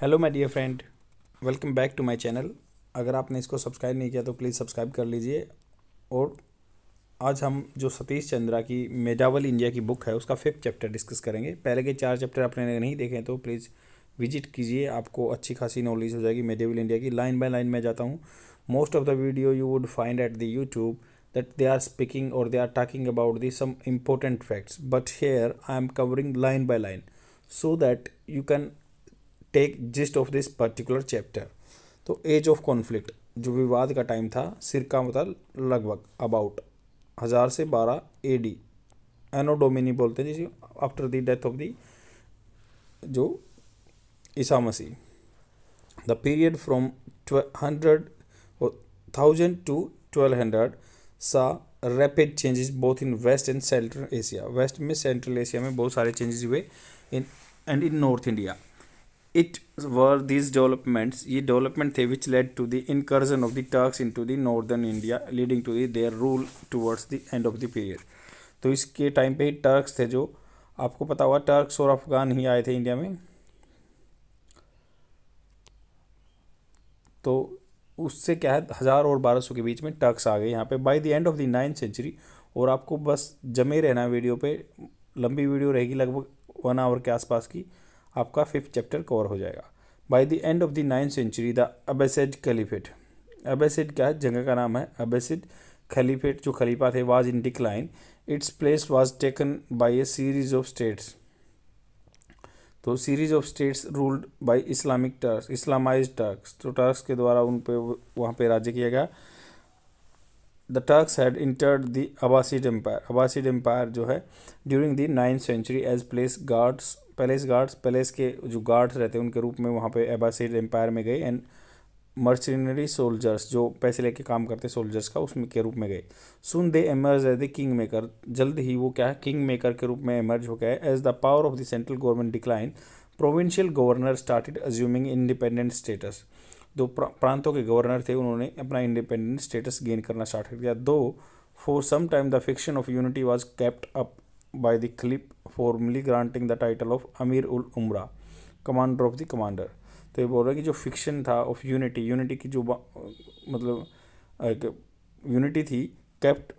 Hello my dear friend, welcome back to my channel. अगर आपने इसको सब्सक्राइब नहीं किया तो प्लीज़ सब्सक्राइब कर लीजिए। और आज हम जो सतीश चंद्रा की मेडावल इंडिया की बुक है उसका 5th चैप्टर डिस्कस करेंगे। पहले के 4 चैप्टर आपने नहीं देखे तो प्लीज़ विजिट कीजिए, आपको अच्छी खासी नॉलेज हो जाएगी मेडावल इंडिया की। लाइन बाय लाइन मैं जाता हूँ। Most of the video you would find at the YouTube that they are speaking or they are talking about the some important facts, but here I am covering line by line so that you can take gist of this particular chapter. तो age of conflict, जो विवाद का time था, सिर का मतलब लगभग about 1000 से 12 AD, एनो डोमिनी बोलते हैं जिसे, after the death of the जो Isa Masih. The period from 1000 to 1200 सा rapid changes both in west and central Asia. West में, सेंट्रल एशिया में बहुत सारे चेंजेस हुए in and in north India. It were these developments, ये डेवलपमेंट थे which led to the incursion of the Turks into the northern India, leading to their rule towards the end of the period। तो इसके time पे Turks थे, जो आपको पता हुआ टर्क्स और अफगान ही आए थे इंडिया में। तो उससे क्या है, 1000 और 1200 के बीच में टर्क्स आ गए यहाँ पे by the end of the 9th century. और आपको बस जमे रहना वीडियो पे, लंबी वीडियो रहेगी, लगभग 1 आवर के आसपास की, आपका 5th चैप्टर कवर हो जाएगा। By the end of the 9th century the Abbasid caliphate, Abbasid क्या है, जगह का नाम है, अब्बासिड खलीफेट जो खलीफा थे, was in decline. Its place was taken by a series of states. तो series of states ruled by Islamic Turks, Islamized Turks. तो टर्क्स के द्वारा उन पे वहाँ पे राज्य किया गया। The Turks had entered the Abbasid empire, Abbasid empire जो है during the 9th century as place guards, palace के जो गार्ड्स रहते हैं उनके रूप में वहाँ पे अब्बासिड एम्पायर में गए। एंड मर्चनरी सोल्जर्स, जो पैसे लेके काम करते सोल्जर्स का, उसमें के रूप में गए। Soon they emerge as the king maker, जल्द ही वो क्या है, किंग मेकर के रूप में एमर्ज हो गए। As the power of the central government decline, provincial governor started assuming independent status. दो प्रांतों के गवर्नर थे, उन्होंने अपना इंडिपेंडेंट स्टेटस गेन करना स्टार्ट कर दिया। Though for some time the fiction of unity was kept up by the खलीफ, formally granting the title of अमीर उल उमरा, कमांडर ऑफ द कमांडर। तो ये बोल रहा है कि जो फिक्शन था ऑफ यूनिटी, यूनिटी की जो मतलब एक यूनिटी थी, केप्ट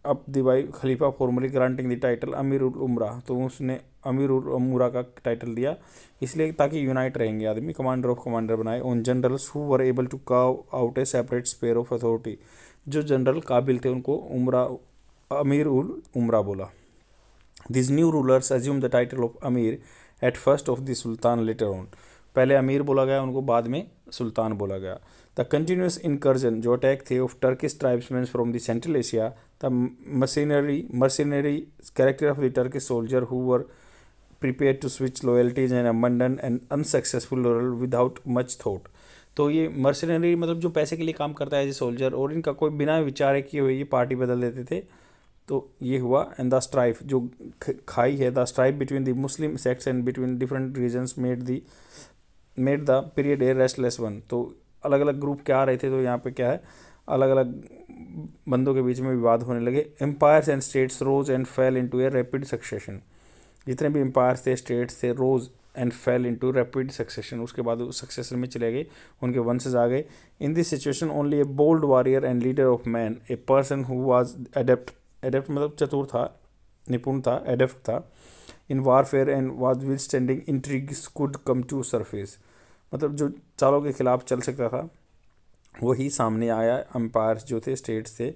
अप द बाय खलीफा, फॉर्मली ग्रांटिंग द टाइटल अमीर उल उमरा। तो उसने अमीर उल उमरा का टाइटल दिया इसलिए ताकि यूनाइट रहेंगे आदमी, कमांडर ऑफ कमांडर बनाए। On generals who were able to carve out a separate sphere of authority, जो जनरल काबिल थे उनको उमरा, अमीर उल उमरा बोला। These new rulers assumed the title of Amir at first of the Sultan later on। पहले अमीर बोला गया उनको, बाद में सुल्तान बोला गया। द कंटिन्यूस इनकर्जन, जो अटैक थे of Turkish tribesman from the central Asia, the mercenary character of the Turkish soldier who were prepare to switch loyalties and abandon and unsuccessful loyal without much thought. तो ये mercenary मतलब जो पैसे के लिए काम करता है एज ए सोल्जर, और इनका कोई बिना विचार किए हुए ये पार्टी बदल देते थे। तो ये हुआ। एंड द स्ट्राइफ, जो खाई है, the strife between the Muslim sects and between different regions made the period a restless one. तो अलग अलग ग्रुप क्या आ रहे थे, तो यहाँ पे क्या है, अलग अलग बंदों के बीच में विवाद होने लगे। Empires and states rose and fell into a rapid succession, जितने भी एम्पायर्स थे, स्टेट्स थे, rose and fell into rapid succession, उसके बाद सक्सेशन में चले गए, उनके वंशज आ गए। In this situation only a bold warrior and leader of man, a person who was adept मतलब चतुर था, निपुण था, एडेप्ट था in warfare and was with standing intrigues could come to surface, मतलब जो चालों के खिलाफ चल सकता था वही सामने आया। एम्पायर्स जो थे, स्टेट्स थे,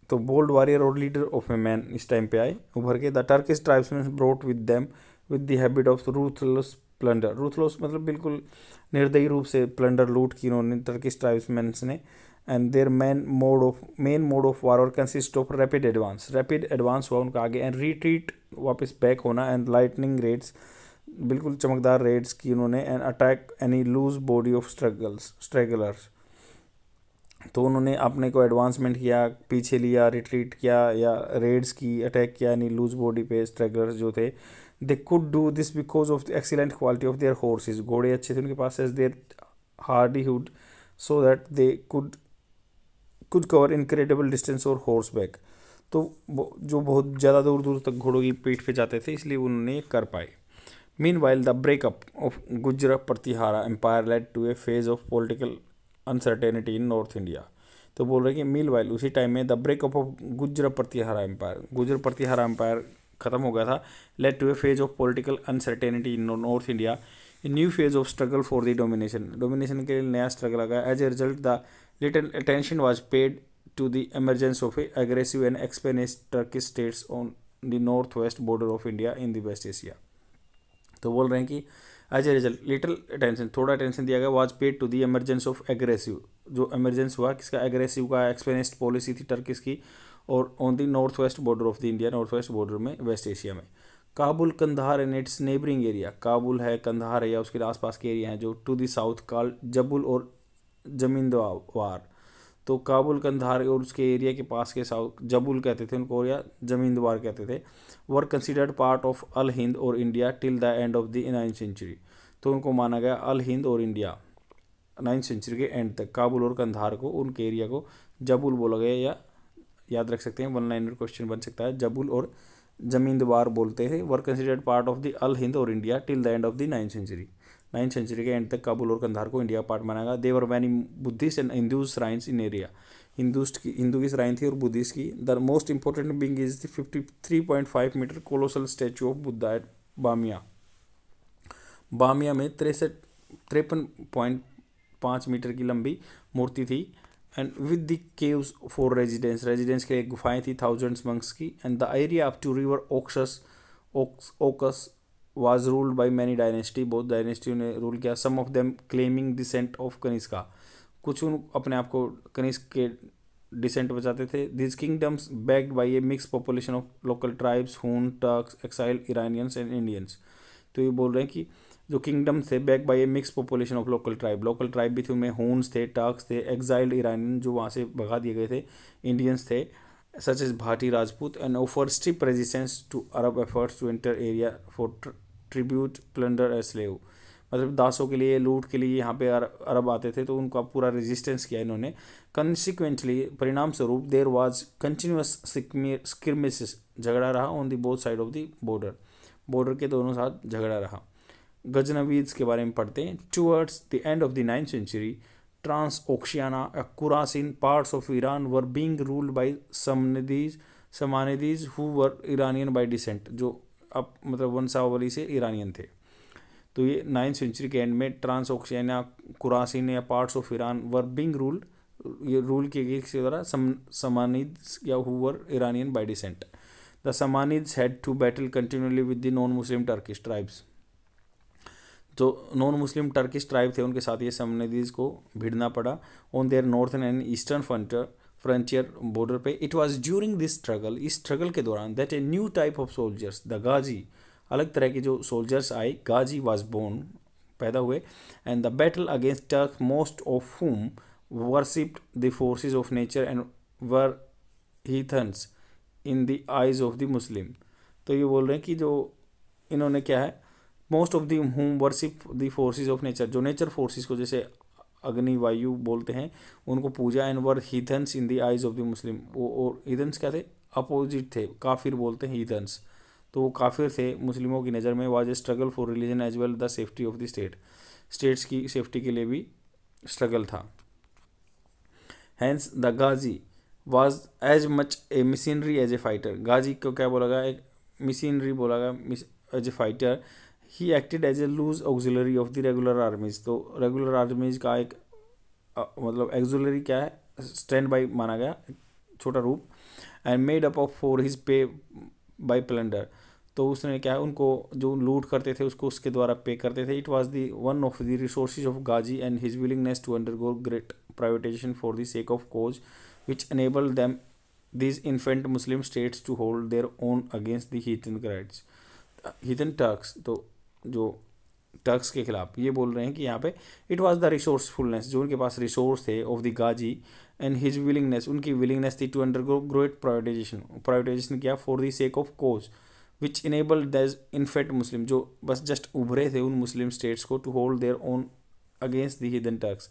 तो बोल्ड वॉरियर और लीडर ऑफ ए मैन इस टाइम पे आए उभर के। The Turkish tribesman brought with them with the habit of ruthless plunder, ruthless मतलब बिल्कुल निर्दयी रूप से प्लंडर, लूट की उन्होंने टर्किश ट्राइब्समैन ने। And their main mode of war consist of rapid advance हुआ उनका आगे, एंड रिट्रीट वापस बैक होना, एंड लाइटनिंग रेड्स, बिल्कुल चमकदार रेड्स की उन्होंने, and attack any loose body of stragglers. तो उन्होंने अपने को एडवांसमेंट किया, पीछे लिया, रिट्रीट किया या रेड्स की, अटैक किया यानी लूज बॉडी पे स्ट्रगलर्स जो थे। They could do this because of the excellent quality of their horses, घोड़े अच्छे थे उनके पास, as their hardihood, so that they could cover incredible distance और हॉर्स बैक। तो जो बहुत ज़्यादा दूर दूर तक घोड़ों की पीठ पे जाते थे, इसलिए उन्होंने कर पाए। Meanwhile, the breakup of Gujarat Pratihara Empire led to a phase of political uncertainty in North India. तो बोल रहे हैं कि मील वाइल उसी टाइम में द ब्रेकअप ऑफ गुजर प्रतिहारा एम्पायर, गुजर प्रतिहारा एम्पायर खत्म हो गया था, led to a phase of political uncertainty in north India, a new phase of struggle for the domination के लिए नया स्ट्रगल आ गया. As a result the little attention was paid to the emergence of a aggressive and expansionist Turkish states on the northwest border of India in the West Asia. तो बोल रहे हैं कि as a result little attention, थोड़ा attention दिया गया, was paid to the emergence of aggressive, जो emergence हुआ किसका, एग्रेसिव का, एक्सपेनिस्ट पॉलिसी थी टर्किश की, और on the north west border of the India, north west border में वेस्ट एशिया में. Kabul Kandahar and its neighbouring area, Kabul है, कंधार है या उसके आसपास के एरिया हैं जो टू द साउथ कॉल्ड जबुल और जमींदवार. तो काबुल कंधार और उसके एरिया के पास के साउथ जबुल कहते थे उनको, या जमींदवार कहते थे, were considered part of Al Hind और India till the end of the 9th century. तो उनको माना गया अल हिंद और इंडिया 9th सेंचुरी के एंड तक. काबुल और कंधार को, उनके एरिया को जबुल बोला गया, या याद रख सकते हैं, 1 लाइनर क्वेश्चन बन सकता है, जबुल और जमींदवार बोलते हैं. Were considered part of the Al Hind और India till the end of the 9th century. 9th century के एंड तक काबुल और कंधार को इंडिया पार्ट माना गया. There were many Buddhist and Hindu shrines in area, Hindu की श्राइन थी और बुद्धिस्ट की. The most important being is the 53.5 metre colossal statue of Buddha at Bamiyan. Bamiyan में 53.5 मीटर की लंबी मूर्ति थी. And with the caves for residence के लिए गुफाएं थी थाउजेंड्स मंक्स की. And the area up to river Oxus was ruled by many dynasty, बहुत डायनेस्टियों ने रूल किया. Some of them claiming descent of Kanishka, कुछ उन अपने आप को कनिष्क के डिसेंट बचाते थे. This kingdoms backed by a mix population of local tribes, Hun, Turks, exile, Iranians and Indians. तो ये बोल रहे हैं कि जो किंगडम थे back by a mix population of local tribe भी थे, उनमें हून्स थे, टर्क्स थे, एक्साइल्ड इरानियन जो वहाँ से भगा दिए गए थे, इंडियंस थे such as Bhati Rajput, and offer stiff resistance to Arab efforts to enter area for tribute, plunder and slave. मतलब दासों के लिए, लूट के लिए यहाँ पे अरब आते थे, तो उनका पूरा रेजिस्टेंस किया इन्होंने. कंसिक्वेंटली, परिणाम स्वरूप, देर वाज कंटिन्यूस स्किर्मिसेस, झगड़ा रहा on the both side of the border के दोनों साथ झगड़ा रहा. गजनवीज के बारे में पढ़ते हैं. Towards the end of the 9th century, Transoxiana, Khurasan parts of Iran were being ruled by Samanids who were Iranian by descent, जो अब मतलब वंशावली से ईरानियन थे. तो ये 9th सेंचुरी के एंड में ट्रांस ओक्शियाना, कुरासिन या parts of Iran were being ruled, ये रूल किए गए किसी द्वारा, समानिड्स या who were Iranian by descent. The Samanids had to battle continuously with the non Muslim Turkish tribes, जो नॉन मुस्लिम टर्किश ट्राइब थे उनके साथ ये समनिदीज को भिड़ना पड़ा on their northern and eastern frontier border पे. It was during this struggle, इस स्ट्रगल के दौरान, that a new type of soldiers, the गाजी, अलग तरह के जो सोल्जर्स आए, गाजी वाज बोर्न, पैदा हुए. And the battle against Turk, most of whom worshipped the forces of nature and were heathens in the eyes of the Muslim. तो ये बोल रहे हैं कि जो इन्होंने क्या है, most of the whom worship the forces of nature, जो नेचर फोर्सेस को जैसे अग्नि वायु बोलते हैं उनको पूजा. And were heathens in the eyes of the Muslim, और हीथन्स क्या थे, अपोजिट थे, काफिर बोलते हैं हीथन्स, तो वो काफिर थे मुस्लिमों की नज़र में. Was a struggle for religion as well the safety of the states की सेफ्टी के लिए भी स्ट्रगल था. हैंस द गाजी was as much a missionary as a fighter, गाजी को क्या बोला गया, एक मिशनरी बोला गया as a fighter. He acted as a loose auxiliary of the regular armies, तो रेगुलर आर्मीज का एक मतलब एक्सुलरी क्या है, स्टैंड बाई माना गया, छोटा रूप. And made up of for his pay by plunder, तो उसने क्या है, उनको जो लूट करते थे उसको उसके द्वारा पे करते थे. It was the one of the resources of गाजी and his willingness to undergo great privatisation for the sake of cause which enabled them these infant Muslim states to hold their own against the heathen Turks. तो जो Turks के खिलाफ ये बोल रहे हैं कि यहाँ पे इट वाज द रिसोर्सफुलनेस, जो उनके पास रिसोर्स थे ऑफ द गाजी, एंड हिज विलिंगनेस, उनकी विलिंगनेस थी टू अंडरगो ग्रेट प्राइवेटाइजेशन किया for the sake of cause which enabled these infant Muslim, जो बस जस्ट उभरे थे उन मुस्लिम स्टेट्स को, to hold their own against the heathen Turks,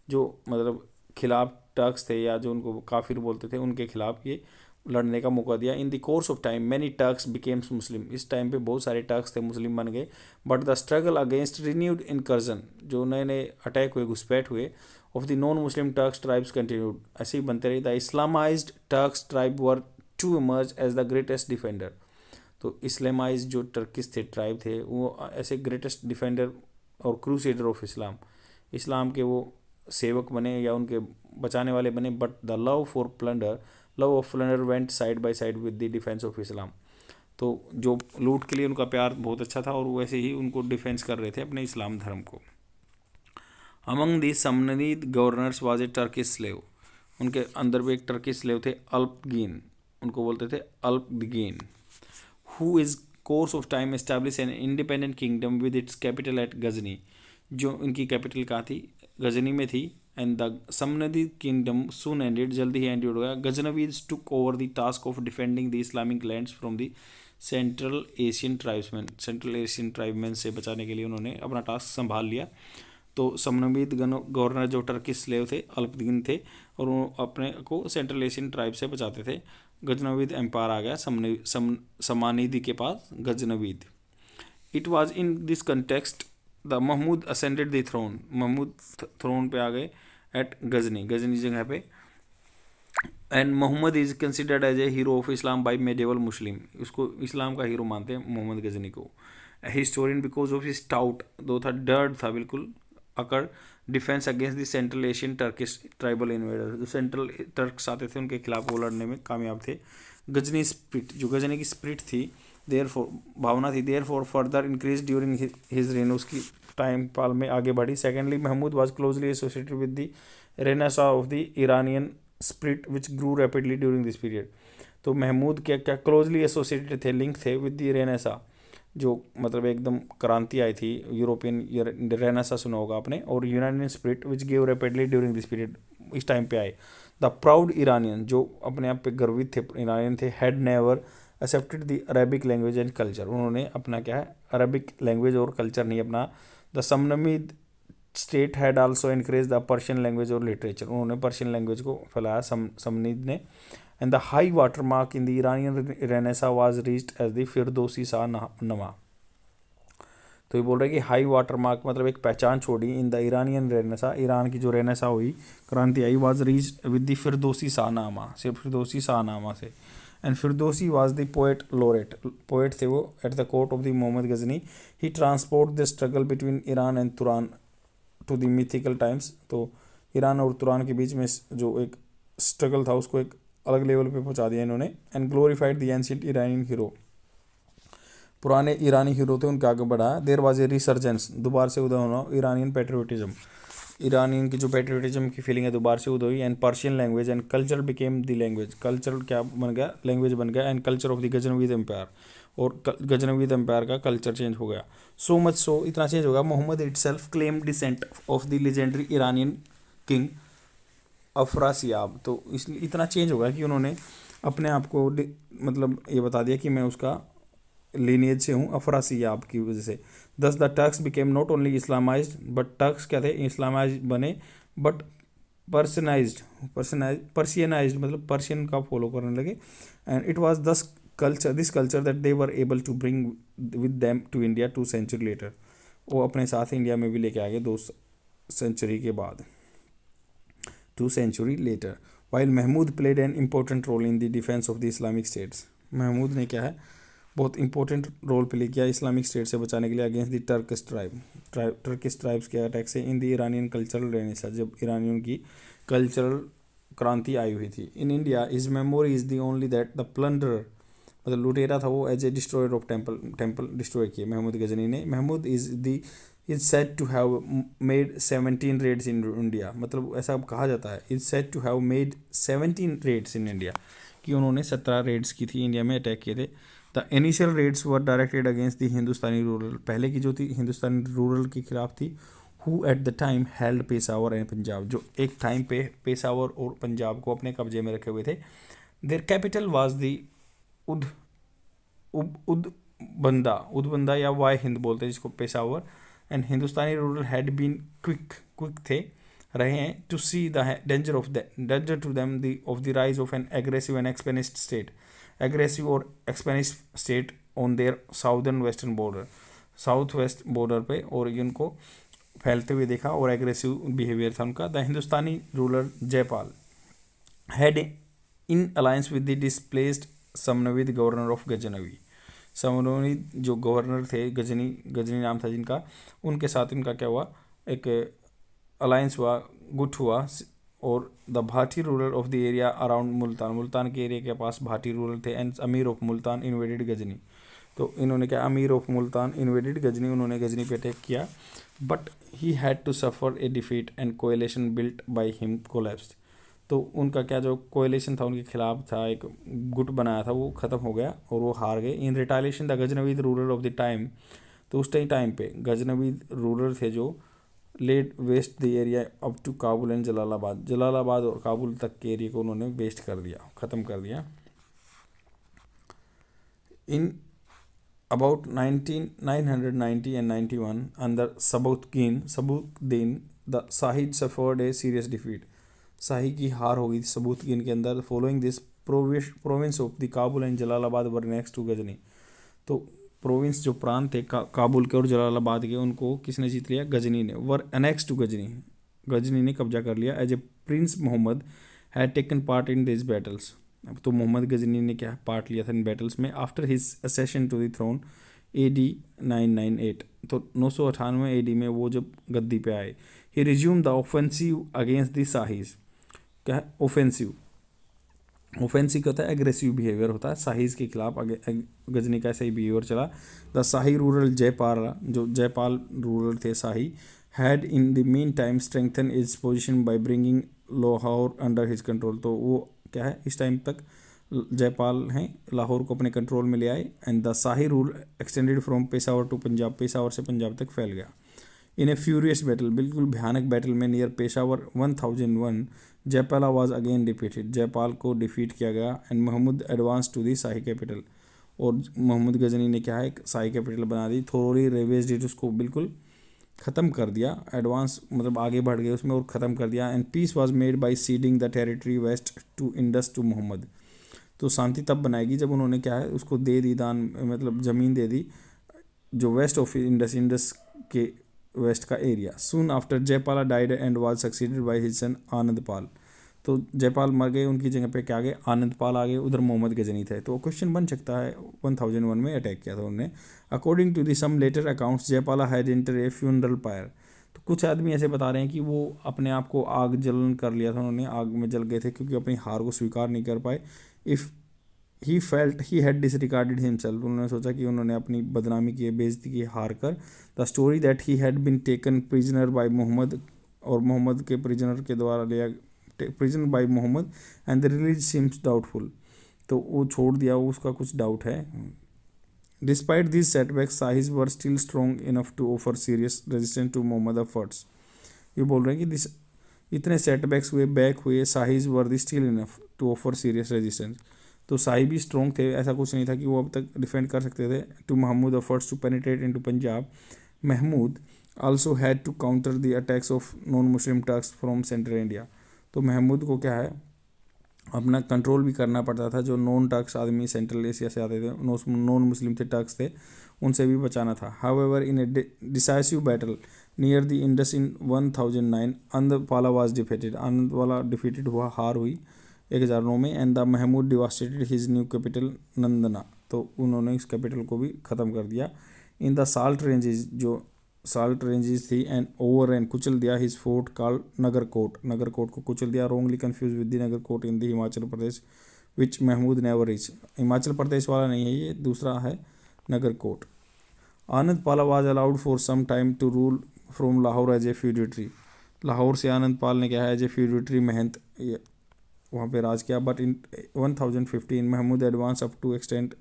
जो मतलब खिलाफ टर्क्स थे या जो उनको काफिर बोलते थे उनके खिलाफ ये लड़ने का मौका दिया। In the course of time many Turks became Muslim, इस टाइम पे बहुत सारे टर्क्स थे मुस्लिम बन गए। But the struggle against renewed incursion, जो नए नए अटैक हुए, घुसपैठ हुए, of the non Muslim Turks tribes continued, ऐसे ही बनते रहे। The Islamised Turks tribe were to emerge as the greatest defender, तो इस्लामाइज जो टर्किस थे, ट्राइब थे, वो ऐसे ग्रेटेस्ट डिफेंडर और क्रूसेडर ऑफ इस्लाम, इस्लाम के वो सेवक बने या उनके बचाने वाले बने। But the love of plunder went side by side with the defence of Islam, तो जो लूट के लिए उनका प्यार बहुत अच्छा था और वैसे ही उनको डिफेंस कर रहे थे अपने इस्लाम धर्म को। Among the Samanid governors was a Turkish slave, उनके अंदर भी एक टर्किश स्लेव थे, अल्पगीन, उनको बोलते थे Alptigin, who is course of time establish an independent kingdom with its capital at Ghazni, जो इनकी कैपिटल कहाँ थी, गजनी में थी। And the Samanid kingdom soon ended, जल्दी ही एंडेड हो गया। Ghaznavids took over the task of defending the Islamic lands from the central Asian tribesman, Central Asian tribesman से बचाने के लिए उन्होंने अपना टास्क संभाल लिया। तो समनवीद गवर्नर जो टर्किश स्लेव थे, अल्पदीन थे, और वो अपने को सेंट्रल एशियन ट्राइब से बचाते थे। गजनवीद एम्पायर आ गया समानिधि के पास, Ghaznavid. It was in this context the Mahmud ascended the throne, Mahmud throne पे आ गए एट गजनी, गजनी जगह पे। And Mohammad is considered as a hero of Islam by medieval Muslim, उसको इस्लाम का हीरो मानते हैं मोहम्मद गजनी को। Historian because of his stout, दो था डर्ड था बिल्कुल, अकर defence against the central Asian Turkish tribal invader, जो सेंट्रल टर्क्स आते थे उनके खिलाफ वो लड़ने में कामयाब थे। गजनी स्प्रिट, जो गजनी की स्प्रिट थी, देयर फॉर भावना थी, therefore further increase during his reign, उसकी टाइम पाल में आगे बढ़ी। Secondly Mahmud was closely associated with the renaissance of the Iranian spirit which grew rapidly during this period, तो महमूद क्या क्या क्लोजली एसोसिएटेड थे, लिंक थे विद द रेनेसा, जो मतलब एकदम क्रांति आई थी, यूरोपियन रेनेसा सुना होगा आपने, और यूनानियन spirit which gave rapidly during this period, इस टाइम पे आए। द प्राउड ईरानियन, जो अपने आप पे गर्वित थे ईरानियन थे, had never accepted the Arabic language and culture, उन्होंने अपना क्या है अरबिक लैंग्वेज और कल्चर नहीं अपना। The Samanid state had also increase the Persian language और लिटरेचर, उन्होंने पर्शियन लैंग्वेज को फैलाया समनीद ने। And the high water mark in the Iranian renaissance was reached as the Firdausi Shahnama, तो ये बोल रहे हैं कि हाई वाटर मार्क मतलब एक पहचान छोड़ी in the Iranian renaissance, Iran की जो रेनेसा हुई, क्रांति आई, was reached with the Firdausi Shahnama, सिर्फ फिरदौसी शाहनामा से। And Firdausi was the poet laureate, poet थे वो at the court of the Mohammad Ghazni. He transport the struggle between Iran and Turan to the mythical times, तो Iran और Turan के बीच में जो एक स्ट्रगल था उसको एक अलग लेवल पे पहुंचा दिया इन्होंने। And glorified the ancient Iranian hero, पुराने ईरानी हीरो थे उनके आगे बढ़ाया। देयर वाज ए रिसर्जेंस, दोबारा से उदय होना ईरानियन पेट्रियोटिज्म, ईरानियन की जो पेट्रियोटिज्म की फीलिंग है दोबारा से उदय हुई। And Persian language and culture became the language, culture क्या बन गया, लैंग्वेज बन गया। And culture of the Ghaznavid empire, और गजनवीद एम्पायर का कल्चर चेंज हो गया। सो मच सो, इतना चेंज होगा, Mohammad itself claim descent of the legendary Iranian king Afrasiyab, तो इसलिए इतना चेंज होगा कि उन्होंने अपने आप को मतलब ये बता दिया कि मैं उसका लीनियज से हूँ, अफरासियाब की वजह से। Thus the Turks became not only Islamised, but Turks क्या थे, इस्लामाइज बने, बट पर्शियनाइज्ड मतलब पर्शियन का फॉलो करने लगे। And it was this culture that they were able to bring with them to India 2 century later, वो अपने साथ इंडिया में भी लेके आ गए 2 सेंचुरी के बाद, 2 century later. While Mahmud played an important role in the defence of the Islamic states, Mahmud ने क्या है बहुत इंपॉर्टेंट रोल प्ले किया इस्लामिक स्टेट से बचाने के लिए अगेंस्ट द टर्किश ट्राइब्स के अटैक से। In the Iranian cultural renaissance, जब ईरानियों की कल्चरल क्रांति आई हुई थी। In India is memory is the only that the plunder, मतलब लुटेरा था वो, as A destroyer of temple destroy किए महमूद गजनी ने। Mahmud is said to have made 17 raids in India, मतलब ऐसा कहा जाता है, is said to have made 17 raids in India, कि उन्होंने 17 रेड्स की थी, इंडिया में अटैक किए थे। The initial raids were directed against the Hindustani ruler, पहले की जो थी हिंदुस्तानी रूरल के खिलाफ थी। Who at the time held Peshawar and Punjab, जो एक टाइम पे पेशावर और पंजाब को अपने कब्जे में रखे हुए थे। Their capital was the Udbhanda या वाई हिंद बोलते हैं जिसको, Peshawar. And Hindustani rural had been quick थे रहे हैं to see the danger to them of the rise of an aggressive and expansionist state, aggressive और expansionist state on their southern western border, south west border पे, और इनको फैलते हुए देखा और एग्रेसिव बिहेवियर था उनका। The Hindustani ruler Jaipal had in alliance with the displaced Samanid governor of Ghaznavi, समनवी जो गवर्नर थे गजनी नाम था जिनका, उनके साथ इनका क्या हुआ, एक अलायंस हुआ, गुट हुआ। और the Bhati ruler of the area around Multan के एरिया के पास भाटी रूलर थे, एंड अमीर ऑफ मुल्तान इन्वेडेड गजनी। तो इन्होंने क्या, अमीर ऑफ मुल्तान इन्वेडेड गजनी, उन्होंने गजनी पे अटैक किया, but he had to suffer a defeat and coalition built by him collapsed. तो उनका क्या जो कोएलिशन था उनके खिलाफ था, एक गुट बनाया था, वो ख़त्म हो गया और वो हार गए। In retaliation the Ghaznavi ruler of the time, तो उस टाइम पे गजनवी रूलर थे जो led waste the area up to Kabul and Jalalabad और काबुल तक के एरिया को उन्होंने वेस्ट कर दिया, ख़त्म कर दिया। इन about 990 and 91 under Sabuddin the Sahid suffered a serious defeat, शाही की हार हो गई सबूतगीन के अंदर। Following this province of the Kabul and Jalalabad were next to Ghazni, तो प्रोविंस जो प्रांत थे काबुल के और जलालाबाद के, उनको किसने जीत लिया, गजनी ने। वर अनेक्स टू गजनी ने कब्जा कर लिया। As a prince Mohammad had taken part in this battles, तो मोहम्मद गजनी ने क्या पार्ट लिया था इन बैटल्स में। After his accession to the throne AD 998, तो 998 AD में वो जब गद्दी पे आए, he resume the offensive against the Shahis. क्या है ऑफेंसिव क्या होता है, एग्रेसिव बिहेवियर होता है, शाहीज के खिलाफ गजनी का ऐसा ही बिहेवियर चला। द शाही रूरल जयपाल, जो जयपाल रूरल थे Shahi, had in the meantime strengthen is position by bringing Lahore under his control, तो वो क्या है इस टाइम तक जयपाल हैं लाहौर को अपने कंट्रोल में ले आए। And the Shahi rule extended from Peshawar to Punjab, Peshawar से पंजाब तक फैल गया। इन ए फ्यूरियस बैटल, बिल्कुल भयानक बैटल में near Peshawar 1001 Jaipal was again defeated, Jaipal को डिफीट किया गया। And Mahmud advance to the Shahi capital, और मोहम्मद गजनी ने क्या है शाही कैपिटल बना दी। थोरोली रेवेज डिट, उसको बिल्कुल ख़त्म कर दिया, एडवांस मतलब आगे बढ़ गए उसमें और ख़त्म कर दिया। And peace was made by ceding the territory west to Indus to Mohammad, तो शांति तब बनाएगी जब उन्होंने क्या है उसको दे दी दान, मतलब ज़मीन दे दी जो वेस्ट ऑफ इंडस के वेस्ट का area. Soon after Jaipala died and was succeeded by his son Anand Pal, तो जयपाल मर गए, उनकी जगह पे क्या आ गए आनंद पाल आ गए, उधर मोहम्मद गजनी थे। तो क्वेश्चन बन सकता है 1001 में अटैक किया था उन्होंने। According to the some later accounts Jaipala had enter a funeral pyre, तो कुछ आदमी ऐसे बता रहे हैं कि वो अपने आप को आग जलन कर लिया था, उन्होंने आग में जल गए थे क्योंकि अपनी हार को स्वीकार नहीं कर पाए। If he felt he had disregarded himself, उन्होंने सोचा कि उन्होंने अपनी बदनामी की, बेइज्जती की हार कर। The story that he had been taken prisoner by Mohammad, और मोहम्मद के प्रिजनर के द्वारा लिया prison by Mohammad and the release seems doubtful, तो वो छोड़ दिया, उसका कुछ डाउट है। Despite this setbacks Shahis were still strong enough to offer serious resistance to Mohammad efforts, ये बोल रहे हैं कि इतने सेटबैक्स हुए, बैक हुए, Shahis were the still enough to offer serious resistance, तो शाही भी स्ट्रॉन्ग थे, ऐसा कुछ नहीं था कि वो अब तक डिफेंड कर सकते थे। To Mahmud efforts to penetrate into Punjab, Mahmud also had to counter the attacks of non Muslim Turks from central India, तो महमूद को क्या है अपना कंट्रोल भी करना पड़ता था, जो नॉन टर्क्स आदमी सेंट्रल एशिया से आते थे, नॉन मुस्लिम थे, टर्क्स थे, उनसे भी बचाना था। However in a decisive battle near the Indus in 1009 Anandpala was defeated, Anandpala defeated हुआ, हार हुई 1009 में। And the Mahmud devastated his new capital Nandana, तो उन्होंने इस कैपिटल को भी ख़त्म कर दिया। इन द साल्ट रेंजेस, जो साल्ट रेंजेस थी, एंड ओवर एंड कुचल दिया हिज फोर्ट कॉल्ड नगरकोट को कुचल दिया, wrongly confuse with the Nagarkot in the Himachal Pradesh which Mahmud never reach, Himachal Pradesh वाला नहीं है ये, दूसरा है Nagarkot. Anand Pala was allowed for some time to rule from Lahore as a feudatory, Lahore से आनंद पाल ने क्या है एज ए फ्यूडिटरी महंत वहाँ पे राज किया। But in 1015 Mahmud advance up to extend,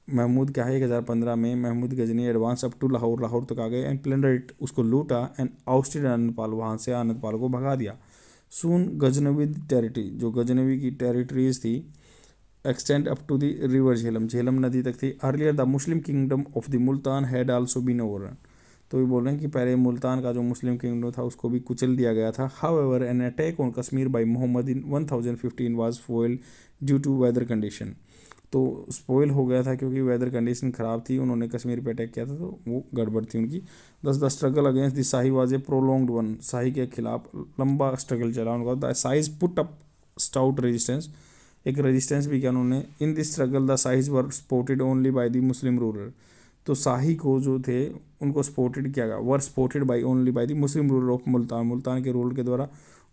Mahmud क्या है 1015 में Mahmud Ghazni advance up to Lahore तक आ गए। एंड प्लेंडर इट, उसको लूटा। एंड आउस्टेड आनंदपाल, वहाँ से आनंदपाल को भगा दिया। सून गजनवी टेरिटरी, जो गजनवी की टेरिटरीज थी, extend up to the river Jhelum नदी तक थी। Earlier the Muslim kingdom of the Multan had also been overrun, तो ये बोल रहे हैं कि पहले मुल्तान का जो मुस्लिम किंगडम था उसको भी कुचल दिया गया था। However an attack on Kashmir by Mohammad in 1015 was foiled due to weather condition. तो स्पॉइल हो गया था क्योंकि वेदर कंडीशन ख़राब थी, उन्होंने कश्मीर पे अटैक किया था तो वो गड़बड़ थी उनकी। The struggle against the Shahi was a prolonged one. Shahi के खिलाफ लंबा स्ट्रगल चला उनका। The Shahis put up stout resistance, एक रेजिस्टेंस भी किया उन्होंने। In this struggle the Shahis were supported only by the Muslim ruler. तो शाही को जो थे उनको सपोर्टेड किया गया, were supported by only by the Muslim ruler of Multan, Multan के रूलर के द्वारा।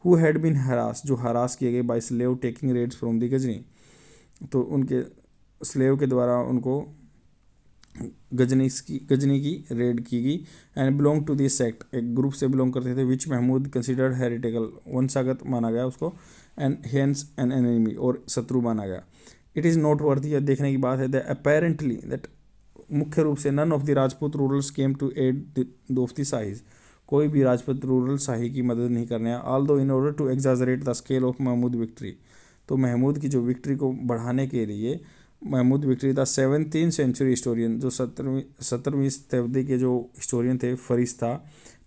हु हैड बीन हरास, जो हरास किए गए by slave taking raids from the Ghazni. तो उनके स्लेव के द्वारा उनको गजनी की रेड की गई। And belong to this sect, एक ग्रुप से बिलोंग करते थे, विच महमूद कंसिडर्ड हेरिटिकल, वंशागत माना गया उसको, एंड हेंस एन एनिमी, और शत्रु माना गया। इट इज़ नोट वर्दी, यह देखने की बात है, दैट अपेरेंटली दैट मुख्य रूप से none of the Rajput rulers came to aid of the Shahis, कोई भी राजपूत रूरल शाही की मदद नहीं करने आया। Although in order to exaggerate the scale of Mahmud victory, तो महमूद की जो विक्ट्री को बढ़ाने के लिए Mahmud victory the 17th century historian, जो 17वीं शताब्दी के जो हिस्टोरियन थे Firishta,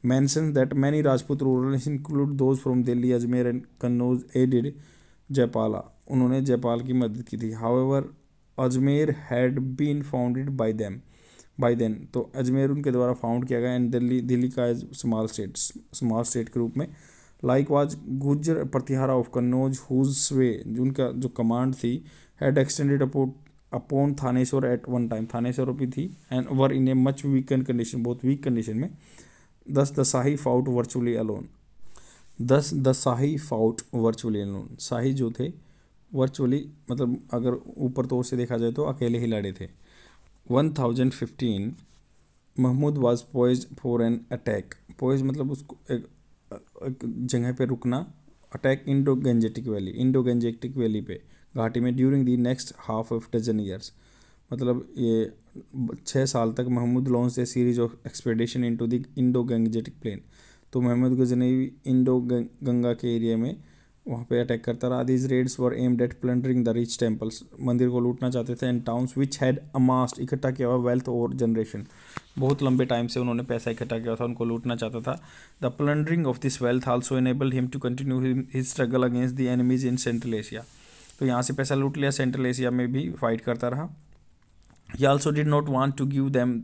mention that many Rajput rulers include those from Delhi, Ajmer and Kannauj aided Jayapala, उन्होंने जयपाल की मदद की थी। However Ajmer had been founded by then, तो अजमेर उनके द्वारा फाउंड किया गया। एंड दिल्ली का एज स्मॉल स्टेट के रूप में। Like was Gujjar Pratihara of Kannauj whose sway, उनका जो कमांड थी, had extended upon Thaneshwar at one time, Thaneshwar भी थी, and were in a much weaken condition, बहुत वीक कंडीशन में। Thus the Shahi fought virtually alone, Shahi जो थे वर्चुअली, मतलब अगर ऊपर तौर से देखा जाए तो अकेले ही लड़े थे। 1015 Mahmud was poised for an attack, poise मतलब उसको एक जगह पे रुकना, अटैक इंडो गंजेटिक वैली पे, घाटी में, during the next half of dozen years, मतलब ये 6 साल तक Mahmud launch a series of expedition into the Indo Gangetic plain. तो महमूद गजनवी इंडो गंगा के एरिया में वहाँ पे अटैक करता रहा। These raids were aimed at plundering the rich temples, मंदिर को लूटना चाहते थे, and towns which had amassed, इकट्ठा किया हुआ वेल्थ और जनरेशन, बहुत लंबे टाइम से उन्होंने पैसा इकट्ठा किया था, उनको लूटना चाहता था। The plundering of this wealth also enabled him to continue his struggle against the enemies in central Asia. तो यहाँ से पैसा लूट लिया, सेंट्रल एशिया में भी फाइट करता रहा। He also did not want to give them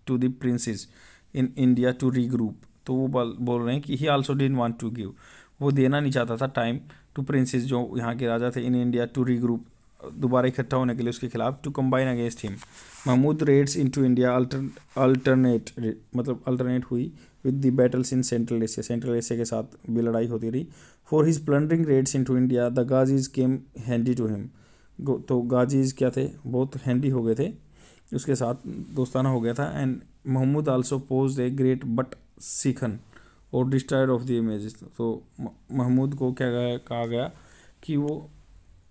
to the princes in India to regroup, तो वो बोल रहे हैं कि he also did want to give, वो देना नहीं चाहता था टाइम टू प्रिंसेस, जो यहाँ के राजा थे, इन इंडिया टू रीग्रुप, दोबारा इकट्ठा होने के लिए उसके खिलाफ, to combine against him. Mahmud raids into India alternate हुई with the battles in central Asia के साथ भी लड़ाई होती रही। For his plundering raids into India the Ghazis came handy to him, तो गाजीज क्या थे, बहुत हैंडी हो गए थे, उसके साथ दोस्ताना हो गया था। And Mahmud also posed a great बट सीखन और डिस्ट्रॉयर ऑफ द इमेजेस, तो महमूद को क्या कहा गया कि वो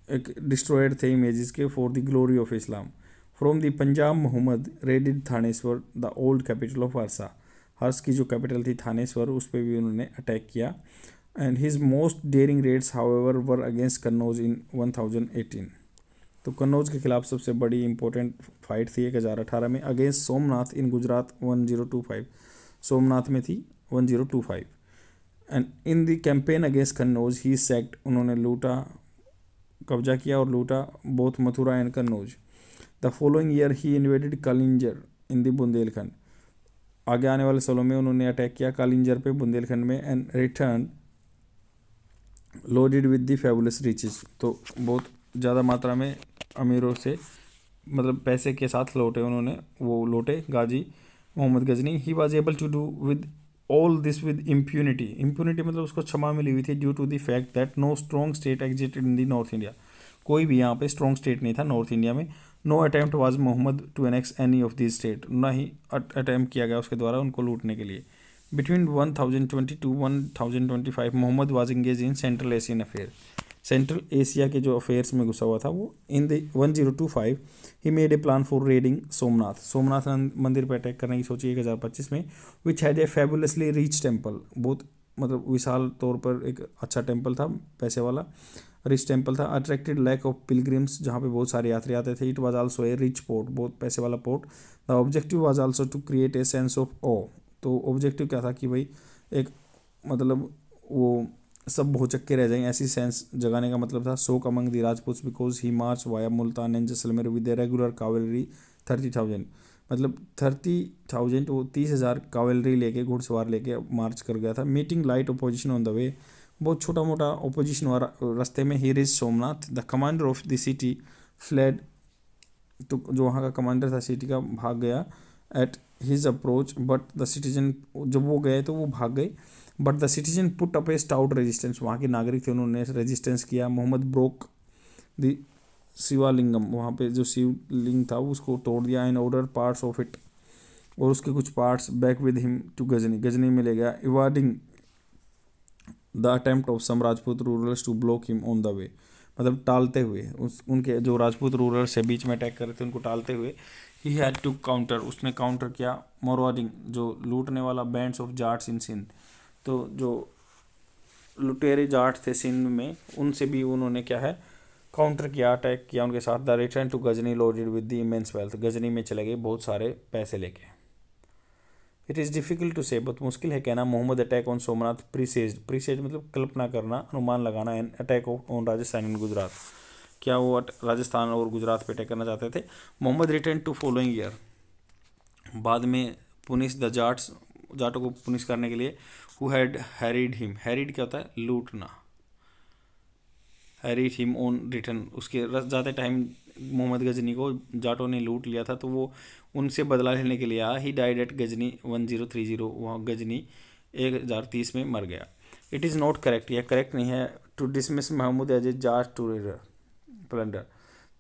एक डिस्ट्रॉयर थे इमेजेस के, for the glory of Islam. From the Punjab Mohammad raided Thaneshwar the old capital of Harsha, Harsh की जो कैपिटल थी थानेश्वर, उस पर भी उन्होंने अटैक किया। And his most daring raids however were against Kannauj in 1018, तो कन्नौज के खिलाफ सबसे बड़ी इंपॉर्टेंट फाइट थी 1018 में, अगेंस्ट सोमनाथ इन गुजरात 1025, सोमनाथ में थी 1025। And in the campaign against Kannauj he sacked, उन्होंने लूटा, कब्जा किया और लूटा both Mathura and Kannauj. The following year he invaded Kalinjar in the Bundelkhand, आगे आने वाले सालों में उन्होंने अटैक किया कालिंजर पे, बुंदेलखंड में। And return loaded with the fabulous riches, तो बहुत ज़्यादा मात्रा में अमीरों से, मतलब पैसे के साथ लौटे उन्होंने, वो लौटे Ghazi Mohammad Ghazni. He was able to do with all this with impunity मतलब उसको क्षमा मिली हुई थी, due to the fact that no strong state existed in the north India, कोई भी यहाँ पे स्ट्रॉन्ग स्टेट नहीं था नॉर्थ इंडिया में। No attempt was Mohammad to annex any of this state, ना ही अटैम्प्ट किया गया उसके द्वारा उनको लूटने के लिए। Between 1020 to 1025 Mohammad was engage in central Asian affair, central Asia के जो अफेयर्स में घुसा हुआ था वो। In the 1025 he made a plan for raiding Somnath मंदिर पर अटैक करने की सोची 1025 में, which had a fabulously rich temple, बहुत मतलब विशाल तौर पर एक अच्छा टेम्पल था, पैसे वाला रिच टेम्पल था। अट्रैक्टेड लैक ऑफ पिलग्रिम्स, जहाँ पे बहुत सारे यात्री आते थे। It was also a rich port, बहुत पैसे वाला port. The objective was also to create a sense of awe, तो ऑब्जेक्टिव क्या था कि भाई एक मतलब वो सब भौचक्के रह जाएंगे ऐसी सेंस जगाने का मतलब था। Shock among the Rajput because he march via Multan and Jaisalmer with regular cavalry 30,000, मतलब 30,000 वो 30,000 कावलरी लेके घुड़सवार लेके मार्च कर गया था। Meeting light opposition on the way, बहुत छोटा मोटा अपोजिशन वाला रास्ते में। He reach Somnath, the commander of the city fled, तो जो वहाँ का कमांडर था सिटी का भाग गया। At his approach but the citizen, जब वो गए तो वो भाग गए, but the citizen put up A stout resistance, वहाँ के नागरिक थे उन्होंने रेजिस्टेंस किया। मोहम्मद ब्रोक द शिवालिंगम, वहाँ पे जो शिवलिंग था उसको तोड़ दिया। And order parts of it, और उसके कुछ parts back with him to Ghazni, Ghazni में ले गया। Evading the attempt of some Rajput rulers to block him on the way, मतलब टालते हुए उनके जो राजपूत रूरल्स से बीच में अटैक कर रहे थे उनको टालते हुए। ही हैड टू काउंटर, उसने काउंटर किया। मोरवाडिंग, जो लूटने वाला बैंड्स ऑफ जाट्स इन सिंध, तो जो लुटेरे जाट थे सिंध में उनसे भी उन्होंने क्या है काउंटर किया, अटैक किया उनके साथ। The return to Ghazni loaded with the immense wealth, Ghazni में चले गए बहुत सारे पैसे लेके। इट इज़ डिफिकल्ट टू से, बहुत मुश्किल है कहना। मोहम्मद अटैक ऑन सोमनाथ प्रीसेज, प्रीसेज मतलब कल्पना करना, अनुमान लगाना। And attack on Rajasthan and Gujarat, क्या वो राजस्थान और गुजरात पे अटैक करना चाहते थे। Mohammad return to following year, बाद में पुनिश द जाट्स, जाटों को पुनिश करने के लिए। हु हैड हैरिड हिम, हैरिड क्या होता है लूटना, हैरिड हिम ऑन रिटर्न, उसके ज़्यादा टाइम मोहम्मद गजनी को जाटों ने लूट लिया था तो वो उनसे बदला लेने के लिए आया। ही डाइड एट गजनी 1030, वहाँ गजनी 1030 में मर गया। इट इज़ नॉट करेक्ट, यह करेक्ट नहीं है। To dismiss Mahmud as a just to raider plunder,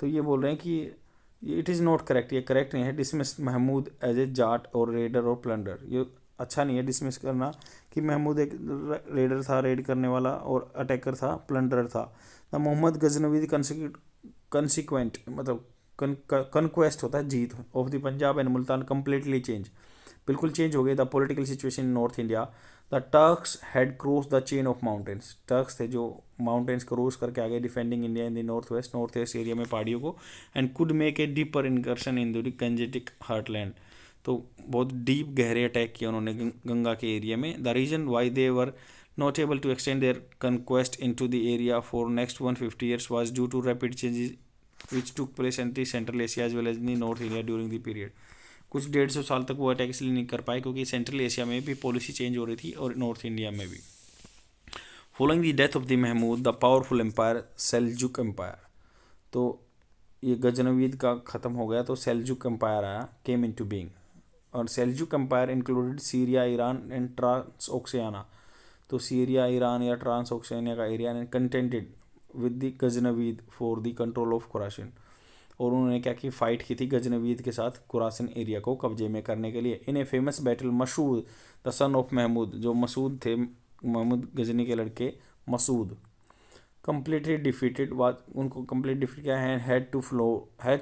तो ये बोल रहे हैं कि इट इज़ नॉट करेक्ट, ये करेक्ट नहीं है। Dismiss Mahmud as a just और रेडर और प्लंडर, ये अच्छा नहीं है डिसमिस करना कि महमूद एक रेडर था, रेड करने वाला, और अटैकर था, प्लंडर था। द मोहम्मद गजनवी कंसिक्वेंट, मतलब कनक्वेस्ट होता है जीत, of the Punjab and Multan completely change, बिल्कुल चेंज हो गए। The political situation in north India, the Turks had cross the chain of mountains, Turks थे जो माउंटेन्स क्रॉस करके आ गए defending India in the north west area में पहाड़ियों को। And could make a deeper incursion in the Gangetic heartland, तो बहुत डीप गहरे अटैक किया उन्होंने गंगा के एरिया में। The reason why they were not able to extend their conquest into the area for next 150 years was due to rapid changes which took place in the Central Asia as well as in the North India during the period. कुछ 150 साल तक वो attack इसलिए नहीं कर पाए क्योंकि central Asia में भी पॉलिसी चेंज हो रही थी और नॉर्थ इंडिया में भी। Following the death of the Mahmud the powerful empire Seljuk empire, तो ये गजनवीद का ख़त्म हो गया तो सेल्जुक एम्पायर आया, केम इन टू बींग। और Seljuk empire included Syria, Iran and Transoxiana, तो सीरिया, ईरान या ट्रांस ओक्सियानिया का एरिया ने contended with the Ghaznavid for the control of Khurasan, और उन्होंने क्या की फाइट की थी गजनवीद के साथ खुरासन एरिया को कब्जे में करने के लिए। In a famous battle Masud the son of Mahmud, जो मसूद थे महमूद गजनी के लड़के मसूद, कम्प्लीटली डिफीटेड, उनको कम्प्लीट डिफीट किया है। हैड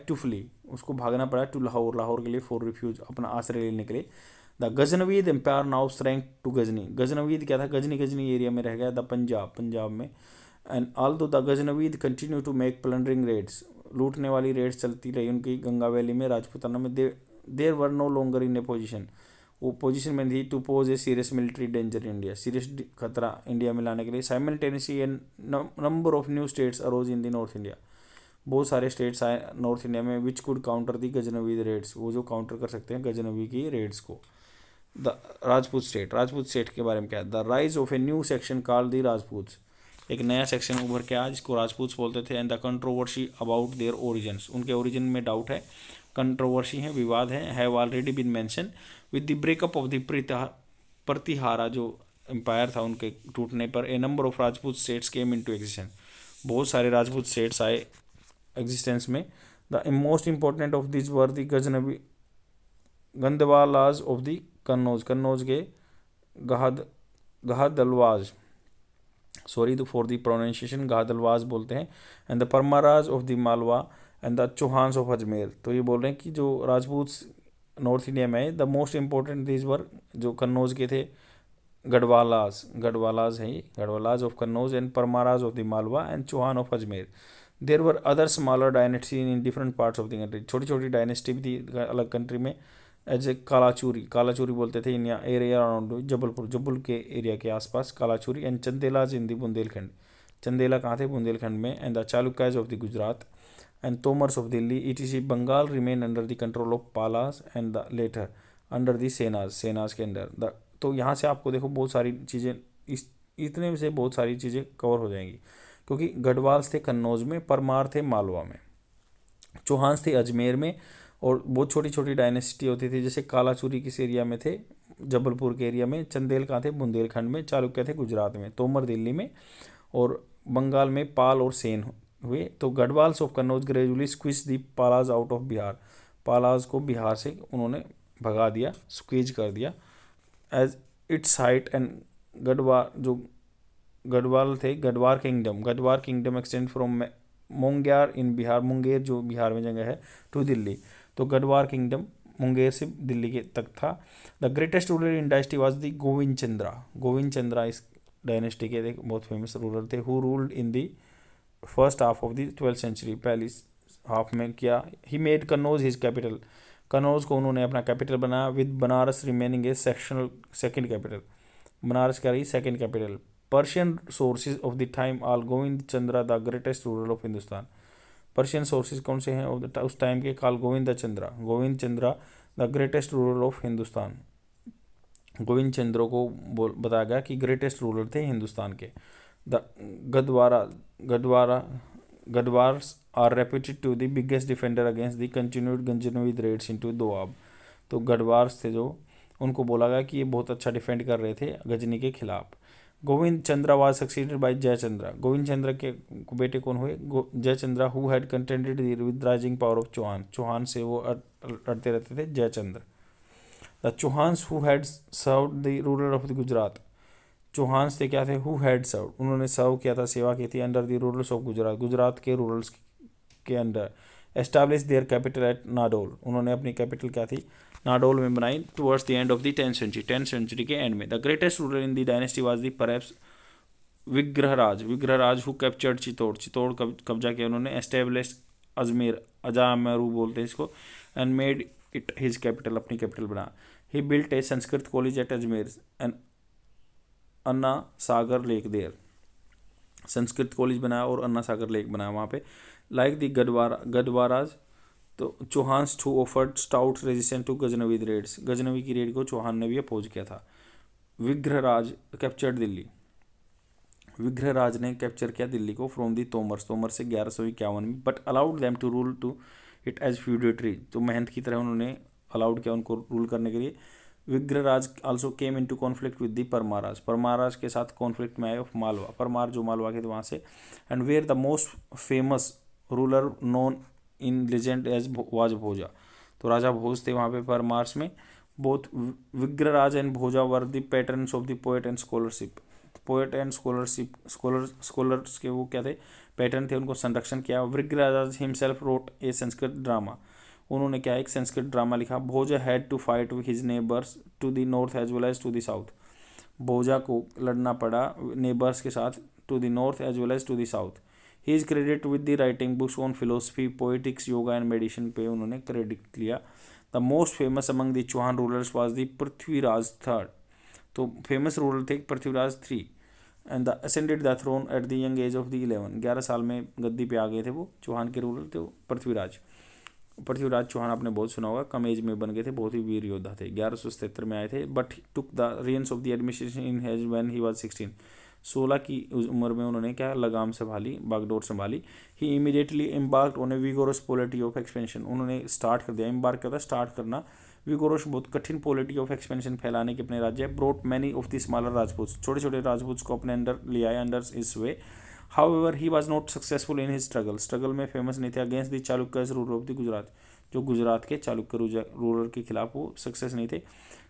टू फ्ली, उसको भागना पड़ा टू लाहौर, लाहौर के लिए फॉर रिफ्यूज, अपना आश्रय लेने के लिए। The Ghaznavid empire now shrank to Ghazni, Ghaznavid क्या था गजनी एरिया में रह गया। द पंजाब में। And although the Ghaznavid continue to make plundering raids, लूटने वाली रेड्स चलती रही उनकी गंगा वैली में, राजपूताना में। There were no longer in a position, वो पोजीशन में थी to pose a serious military danger India, serious खतरा इंडिया में लाने के लिए। Simultaneously an number of new states arose in the north India, बहुत सारे स्टेट्स आए नॉर्थ इंडिया में which could counter the Ghaznavi raids, वो जो काउंटर कर सकते हैं गजनवी की रेड्स को। द राजपूत स्टेट के बारे में क्या है। The rise of a new section called the Rajput, एक नया सेक्शन उभर के आया जिसको राजपूत बोलते थे। And the controversy about their origins, उनके ओरिजिन में डाउट है, कंट्रोवर्सी है, विवाद है। Have already been mention with the breakup of the Pratihara, जो एम्पायर था उनके टूटने पर। A number of Rajput states came into existence, बहुत सारे राजपूत स्टेट्स आए एग्जिस्टेंस में। The most important of this were the Gahadavalas of the Kannauj के Gahadavalas, sorry for the pronunciation, Gahadavalas बोलते हैं। And the Paramaras of the Malwa and the Chauhans of Ajmer, तो ये बोल रहे हैं कि जो राजपूत नॉर्थ इंडिया में the most important this were जो कन्नौज के थे गढ़वालाज हैं, Gahadavalas of Kannauj and Paramaras of the Malwa and Chauhan of Ajmer. There were other smaller dynasty in different parts of the country, छोटी छोटी डायनेस्टी भी थी अलग कंट्री में। एज ए कालाचूरी, कालाचूरी बोलते थे in area around Jabalpur, Jabal के एरिया के आसपास Kalachuri. And Chandelas in the Bundelkhand, Chandela कहाँ थे? बुंदेलखंड में। And the Chalukyas of the Gujarat and Tomars of Delhi etc Bengal remain under the control of Palas and the later under the Senas, Senas के अंडर द। तो यहाँ से आपको देखो बहुत सारी चीज़ें, इस इतने से बहुत सारी चीज़ें कवर हो जाएंगी, क्योंकि गढ़वाल्स थे कन्नौज में, परमार थे मालवा में, चौहान्स थे अजमेर में, और बहुत छोटी छोटी डायनेसिटी होती थी, जैसे कालाचूरी किस एरिया में थे? जबलपुर के एरिया में। चंदेल कहाँ थे? बुंदेलखंड में। चालुक्य थे गुजरात में। तोमर दिल्ली में। और बंगाल में पाल और सेन हुए। तो Gahadavalas of Kannauj gradually squeeze the Palas out of Bihar, Palas को बिहार से उन्होंने भगा दिया, स्क्वीज कर दिया। As its height and Gahadavala, जो गढ़वाल थे, Gahadavala kingdom extend from Munger in Bihar, Munger जो बिहार में जगह है, टू दिल्ली। तो गढ़वार किंगडम मुंगेर से दिल्ली के तक था। The greatest ruler in dynasty was the Govind Chandra, Govind Chandra इस डायनेस्टी के एक बहुत फेमस रूलर थे, who ruled in the first half of the 12th century. पहली हाफ में किया। He made Kannauj his capital, Kannauj को उन्होंने अपना कैपिटल बनाया, with Banaras remaining a sectional second capital, Banaras का रही second capital. Persian sources of the time all Govind Chandra the greatest ruler of Hindustan, Persian sources कौन से हैं उस टाइम के? Call Govind Chandra, Govind Chandra the greatest ruler of Hindustan. Govind Chandra को बताया गया कि ग्रेटेस्ट रूलर थे हिंदुस्तान के। The Gahadavalas are reputed to the biggest defender against the continued Ghaznavi raids into Doab. तो गद्वार्स थे जो, उनको बोला गया कि ये बहुत अच्छा डिफेंड कर रहे थे गजनी के खिलाफ। Govind Chandra was succeeded by Jayachandra, Govind Chandra के बेटे कौन हुए? Jayachandra, who had contended with rising power of Chauhan, Chauhan से वो लड़ते रहते थे Jayachandra. The Chauhans who had served the ruler of the Gujarat, Chauhans थे क्या थे? हु हैड सर्व, उन्होंने सर्व किया था, सेवा की थी, under the rulers of Gujarat, Gujarat के रूलर्स के under. Establish their capital at Nadol, उन्होंने अपनी कैपिटल क्या थी? नाडोल में बनाई, towards the end of the 10th century, 10th century के एंड में। The greatest ruler in the dynasty was the perhaps Vigraharaja, Vigraharaja who captured Chittor, Chittor कब्जा किया उन्होंने। एस्टेब्लिश अजमेर, अजामरू बोलते हैं इसको, and made it his capital, अपनी कैपिटल बना। He built a Sanskrit college at Ajmer and Anna Sagar lake there, Sanskrit college बनाया और अन्ना सागर लेक बनाया वहाँ पे। लाइक दी गढ़वाराज, तो Chauhans too offered stout resistance to Ghaznavi raids, Ghaznavi की रेड को चौहान ने भी अपोज किया था। विग्रहराज कैप्चर्ड दिल्ली, विग्रहराज ने कैप्चर किया दिल्ली को फ्रॉम दी तोमर्स, तोमर से 1151 में, but allowed them to rule to it as feudatory, तो महंत की तरह उन्होंने अलाउड किया उनको रूल करने के लिए। Vigraharaja also came into conflict with the Paramaras, Paramaras के साथ कॉन्फ्लिक्ट में आए ऑफ मालवा, परमार जो मालवा के थे वहाँ से। And where the most famous ruler known in legend as was Bhoja, तो राजा भोज थे वहाँ पे परमार्स में। Both Vigraharaja and Bhoja were the patrons of the poet and scholarship, poet and scholarship, scholars के वो क्या थे? पैटर्न थे, उनको संरक्षण किया। Vigraharaja himself wrote a Sanskrit drama, उन्होंने क्या एक संस्कृत ड्रामा लिखा। Bhoja had to fight with his neighbours to the north as well as to the south, Bhoja को लड़ना पड़ा नेबर्स के साथ to the north as well as to the south. He is credit with the writing books on philosophy, poetics, yoga and medicine पे उन्होंने credit लिया। The most famous among the Chauhan rulers was the Prithviraj III, तो famous ruler थे Prithviraj III। And the ascended the throne at the young age of the 11 साल में गद्दी पे आ गए थे वो, चौहान के रूलर थे पृथ्वीराज। पृथ्वीराज चौहान आपने बहुत सुना होगा, कम एज में बन गए थे, बहुत ही वीर योद्धा थे, 1177 में आए थे। But took the Reigns of the administration in hedge when he was 16, 16 की उम्र में उन्होंने क्या लगाम संभाली, बागडोर संभाली। He immediately embarked on a vigorous policy of expansion, उन्होंने स्टार्ट कर दिया, एम्बार्क क्या होता है स्टार्ट करना, विगोरस बहुत कठिन पॉलिटी ऑफ एक्सपेंशन फैलाने के अपने राज्य। Brought many of the smaller Rajput, छोटे छोटे राजपूत को अपने अंडर ले आए, under his sway. However he was not successful in his struggle, struggle में फेमस नहीं थे against the Chalukyas ruler of the Gujarat, जो गुजरात के चालुक्य रूलर के खिलाफ वो सक्सेस नहीं थे।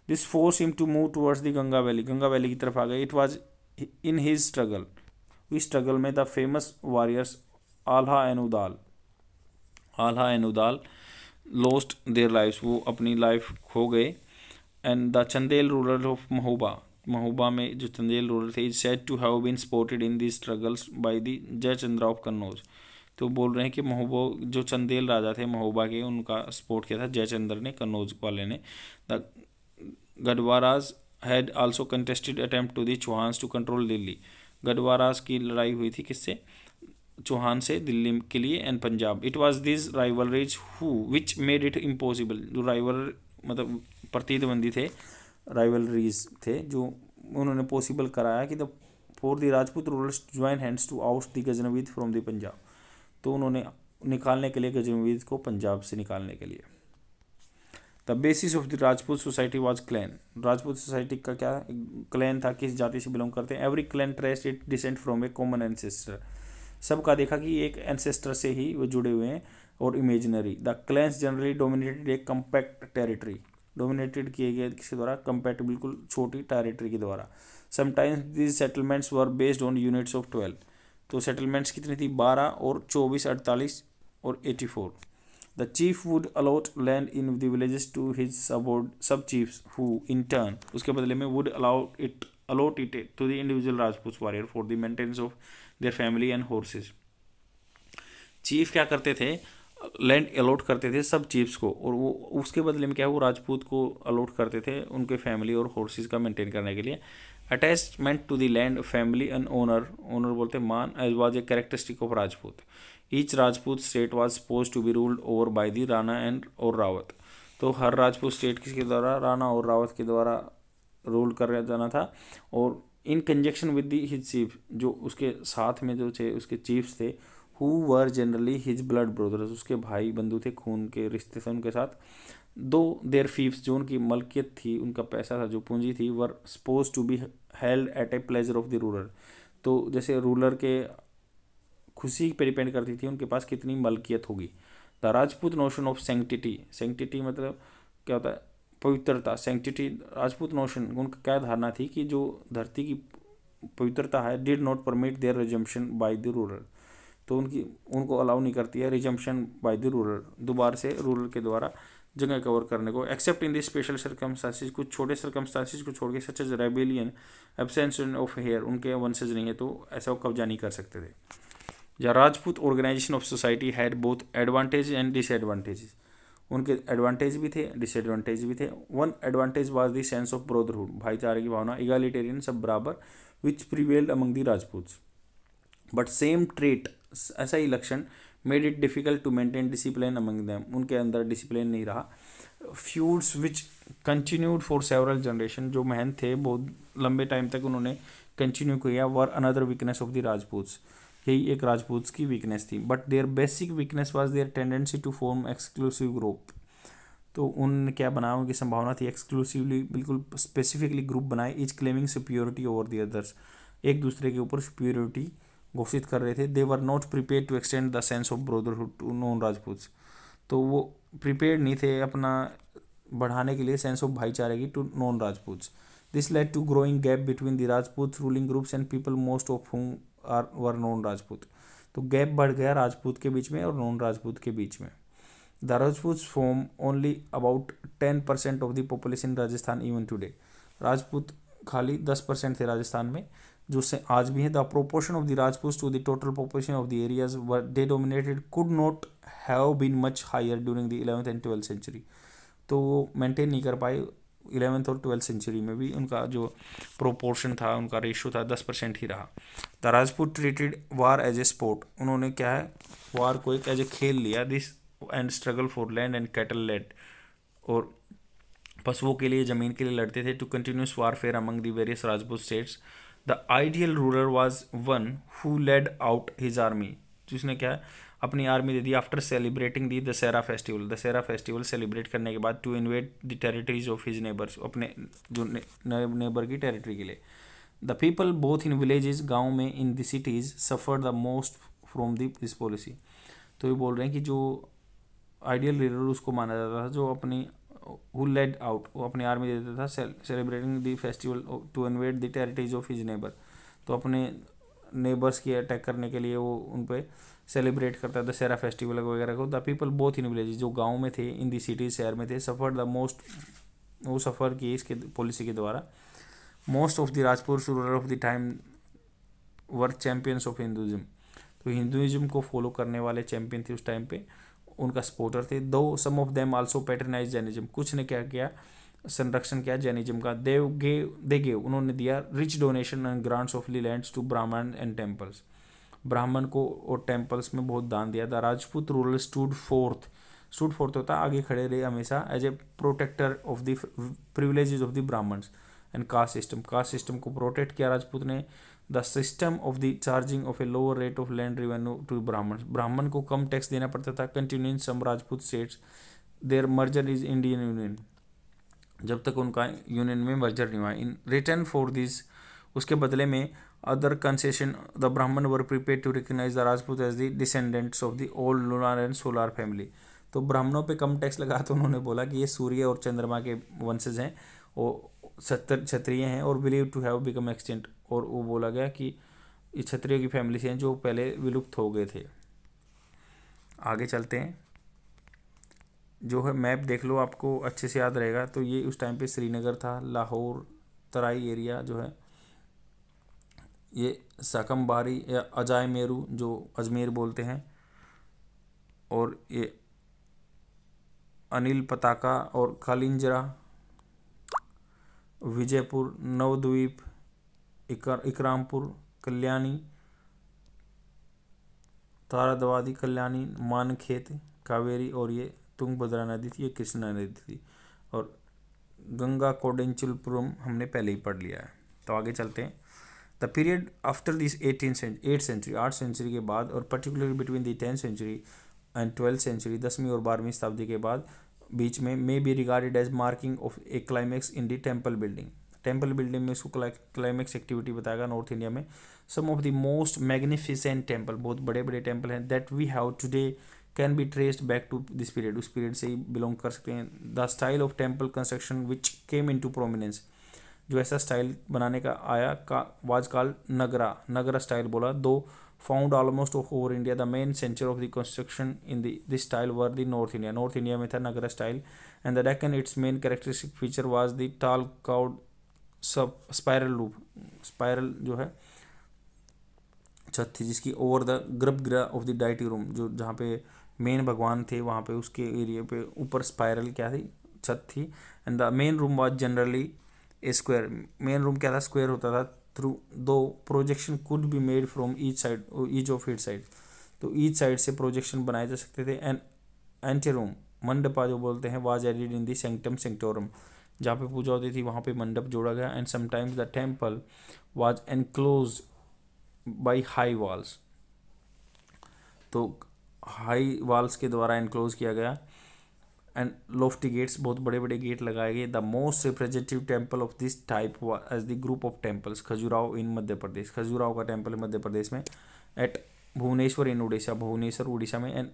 This force him to move towards the Ganga valley, Ganga valley की तरफ आ गए। It was in his struggle, इस स्ट्रगल में the famous warriors Alha and Udal lost their lives, वो अपनी लाइफ खो गए। And the Chandel ruler of Mahoba, Mahoba में जो चंदेल रूलर थे, is said to have been supported in the struggles by the Jaichandra of Kannauj, तो बोल रहे हैं कि महोबा जो चंदेल राजा थे महोबा के, उनका सपोर्ट किया था जयचंद्र ने, कन्नौज वाले ने। The Gadwaraj had also contested attempt to the Chauhans to control Delhi. Gadwaraj की लड़ाई हुई थी किससे? चौहान से दिल्ली के लिए and Punjab. It was this rivalries who which made it impossible. जो राइवल मतलब प्रतिद्वंदी थे, राइवलरीज थे जो उन्होंने पॉसिबल कराया कि the for the Rajput rulers join hands to out the Ghaznavid from the Punjab. तो उन्होंने निकालने के लिए गजनवीद को पंजाब से निकालने के लिए। The basis of the Rajput society was clan. Rajput society का क्या क्लैन था, किस जाति से बिलोंग करते हैं? Every clan traced it decent from A common ancestor. सबका देखा कि एक एंसेस्टर से ही वो जुड़े हुए हैं और imaginary. The clans generally dominated A compact territory. Dominated किए गए किसके द्वारा? कम्पैक्ट बिल्कुल छोटी टेरिटरी के द्वारा। Sometimes these settlements were based on units of 12। तो सेटलमेंट्स कितनी थी? 12 और 24, 48 और 84। The chief would allot land in the villages to his sub chiefs, who in turn उसके बदले में would allot it to the individual Rajput warrior for the maintenance of their family and horses. Chief क्या करते थे? Land allot करते थे सब chiefs को, और वो उसके बदले में क्या है, वो राजपूत को अलॉट करते थे उनके फैमिली और हॉर्सेस का मेंटेन करने के लिए। Attachment to the land, family and honour, honour बोलते मान, as was a characteristic of Rajput. Each Rajput state was suppose to be ruled over by the Rana and और रावत। तो हर राजपूत स्टेट किसके द्वारा? राणा और रावत के द्वारा रूल कर जाना था। और इन conjunction with the his chief, जो उसके साथ में जो थे उसके चीफ्स थे, who were generally his blood brothers, उसके भाई बंधु थे, खून के रिश्ते थे उनके साथ। दो देयर फीफ्स, जो उनकी मलकियत थी, उनका पैसा था, जो पूंजी थी, were suppose to be held at a pleasure of the ruler. तो जैसे रूलर के खुशी पे डिपेंड करती थी उनके पास कितनी मलकियत होगी। द राजपूत नोशन ऑफ सेंक्टिटी, सेंक्टिटी मतलब क्या होता है? पवित्रता। सेंक्टिटी राजपूत नोशन, उनका क्या धारणा थी कि जो धरती की पवित्रता है, did not permit their resumption by the ruler. तो उनको अलाउ नहीं करती है रिजम्पशन बाय द रूलर, दोबारा से रूलर के द्वारा जगह कवर करने को, except in the special circumstances, कुछ छोटे सर्कमस्टांसिस को छोड़ के, such as rebellion, absence of heir, उनके वंशज नहीं है तो ऐसा वो कब्जा नहीं कर सकते थे। या Rajput organisation of society had both advantage and disadvantages. उनके एडवांटेज भी थे, डिसएडवांटेज भी थे। One advantage was the sense of brotherhood, भाईचारे की भावना, इगालिटेरियन, सब बराबर, which prevailed among the Rajputs. But same trait, ऐसा ही लक्षण, made it difficult to maintain discipline among them, उनके अंदर डिसिप्लिन नहीं रहा। Feuds which continued for several generation, जो महन थे बहुत लंबे टाइम तक उन्होंने कंटिन्यू किया, were another weakness of the Rajputs, यही एक राजपूत की वीकनेस थी। But their basic weakness was their tendency to form exclusive group. तो उनने क्या बनाया, उनकी संभावना थी एक्सक्लूसिवली, बिल्कुल स्पेसिफिकली ग्रुप बनाए, each claiming superiority over the others, एक दूसरे के ऊपर सुपीरियोरिटी घोषित कर रहे थे। They were not prepare to extend the sense of brotherhood to non Rajputs. तो वो प्रिपेयर नहीं थे अपना बढ़ाने के लिए सेंस ऑफ भाईचारे की to non Rajputs. This led to growing gap between the Rajput ruling groups and people most of whom were non Rajput. तो गैप बढ़ गया राजपूत के बीच में और नॉन राजपूत के बीच में। The Rajput form only about 10% of the population in Rajasthan even today. Rajput खाली 10% थे राजस्थान में, जो से आज भी है। The proportion of the Rajput to the total population of the areas they dominated could not have been much higher during the 11th and 12th century. तो वो मेंटेन नहीं कर पाए 11th और 12th सेंचुरी में भी, उनका जो प्रोपोर्शन था, उनका रेशियो था 10% ही रहा। The Rajput treated war as a sport, उन्होंने क्या है, वार को एक एज ए खेल लिया। This and struggle for land and cattle led, और पशुओं के लिए, ज़मीन के लिए लड़ते थे। To continuous warfare among the various Rajput states. The ideal ruler was one who led out his army, जिसने क्या अपनी आर्मी दे दी। After celebrating the Dussehra festival, Dussehra festival celebrate करने के बाद, to invade the territories of his neighbours, अपने जो नेबर की टेरिटरी के लिए। The people both in villages, गाँव में, in the cities, suffer the most from this policy. तो ये बोल रहे हैं कि जो आइडियल लीडर उसको माना जाता था जो अपनी who led out, वो अपनी आर्मी दे देता था, celebrating the festival to invade the territories of his neighbour. तो अपने नेबर्स की अटैक करने के लिए वो उन पर सेलिब्रेट करता है दशहरा फेस्टिवल वगैरह को। The people both in village, जो गाँव में थे, इन दी सिटीज, शहर में थे, सफ़र द मोस्ट, वो सफ़र किए इसके पॉलिसी के द्वारा। Most of the Rajput ruler of the time were champions of Hinduism. तो हिंदुइज्म को फॉलो करने वाले चैंपियन थे उस टाइम पे, उनका सपोर्टर थे। Though some of them also patronise Jainism, कुछ ने क्या किया, संरक्षण किया जैनिज्म का। दे गेव, उन्होंने दिया rich donation and grants of lands to Brahman and temples, Brahman को और टेम्पल्स में बहुत दान दिया। The Rajput ruler stood forth होता आगे खड़े रहे हमेशा as a protector of the privileges of the Brahmans and caste system को प्रोटेक्ट किया राजपूत ने। The system of the charging of a lower rate of land revenue to Brahman को कम टैक्स देना पड़ता था। Continue in some Rajput states their merger is Indian union, जब तक उनका यूनियन में मर्जर नहीं हुआ। इन रिटर्न फॉर दिस, उसके बदले में other concession the Brahman were prepare to recognise the Rajput as the descendants of the old lunar and solar family. तो ब्राह्मणों पे कम टैक्स लगा तो उन्होंने बोला कि ये सूर्य और चंद्रमा के वंशज हैं, वो क्षत्रिय हैं और believe to have become extinct, और वो बोला गया कि ये क्षत्रियों की फैमिली से हैं जो पहले विलुप्त हो गए थे। आगे चलते हैं, जो है मैप देख लो, आपको अच्छे से याद रहेगा। तो ये उस टाइम पे श्रीनगर था, लाहौर तराई एरिया जो है, ये साकम्बारी या अजाय मेरू जो अजमेर बोलते हैं, और ये अनिल पताका और कालिंजरा, विजयपुर, नवद्वीप, इकरामपुर, कल्याणी, तारादवादी, कल्याणी, मानखेत, कावेरी, और ये तुंगभद्रा नदी थी, ये कृष्णा नदी थी, और गंगा कोडेंचलपुरम हमने पहले ही पढ़ लिया है। तो आगे चलते हैं। The period after this 8th century के बाद, और particularly between the 10th century and 12th century, 10वीं और 12वीं शताब्दी के बाद बीच में, may be regarded as marking of a climax in the temple building. Temple building में इसको क्लाइमैक्स एक्टिविटी बताएगा नॉर्थ इंडिया में। Some of the most magnificent temple, बहुत बड़े बड़े टेम्पल हैं, that we have today can be traced back to this period, उस period से ही बिलोंग कर सकते हैं। The style of temple construction which came into prominence, जो ऐसा स्टाइल बनाने का आया का वाज कॉल्ड नगरा स्टाइल बोला। Though found almost of over India, the main centre of the construction in this style were the north India में था Nagara style. And the Deccan its main characteristic feature was the tall curved सब spiral roof, spiral जो है छत थी जिसकी over the garbhagriha of the deity room, जो जहाँ पे मेन भगवान थे वहाँ पे उसके एरिया पे ऊपर स्पायरल क्या थी, छत थी। And the main room was generally A square, main room क्या था, स्क्वायर होता था। थ्रू दो projection could be made from each of it side, तो ईच साइड से प्रोजेक्शन बनाए जा सकते थे। एंड एंटी रूम, मंडपा जो बोलते हैं, was added in the sanctum sanctorum, जहाँ पे पूजा होती थी वहाँ पे मंडप जोड़ा गया। And sometimes the temple was enclose by high walls, तो हाई वॉल्स के द्वारा एनक्लोज किया गया। एंड लोफ्टी गेट्स, बहुत बड़े बड़े गेट लगाए गए। The most representative temple of this type as the group of temples Khajuraho in Madhya Pradesh, Khajuraho का टेम्पल मध्य प्रदेश में। एट भुवनेश्वर इन उड़ीसा, भुवनेश्वर उड़ीसा में। And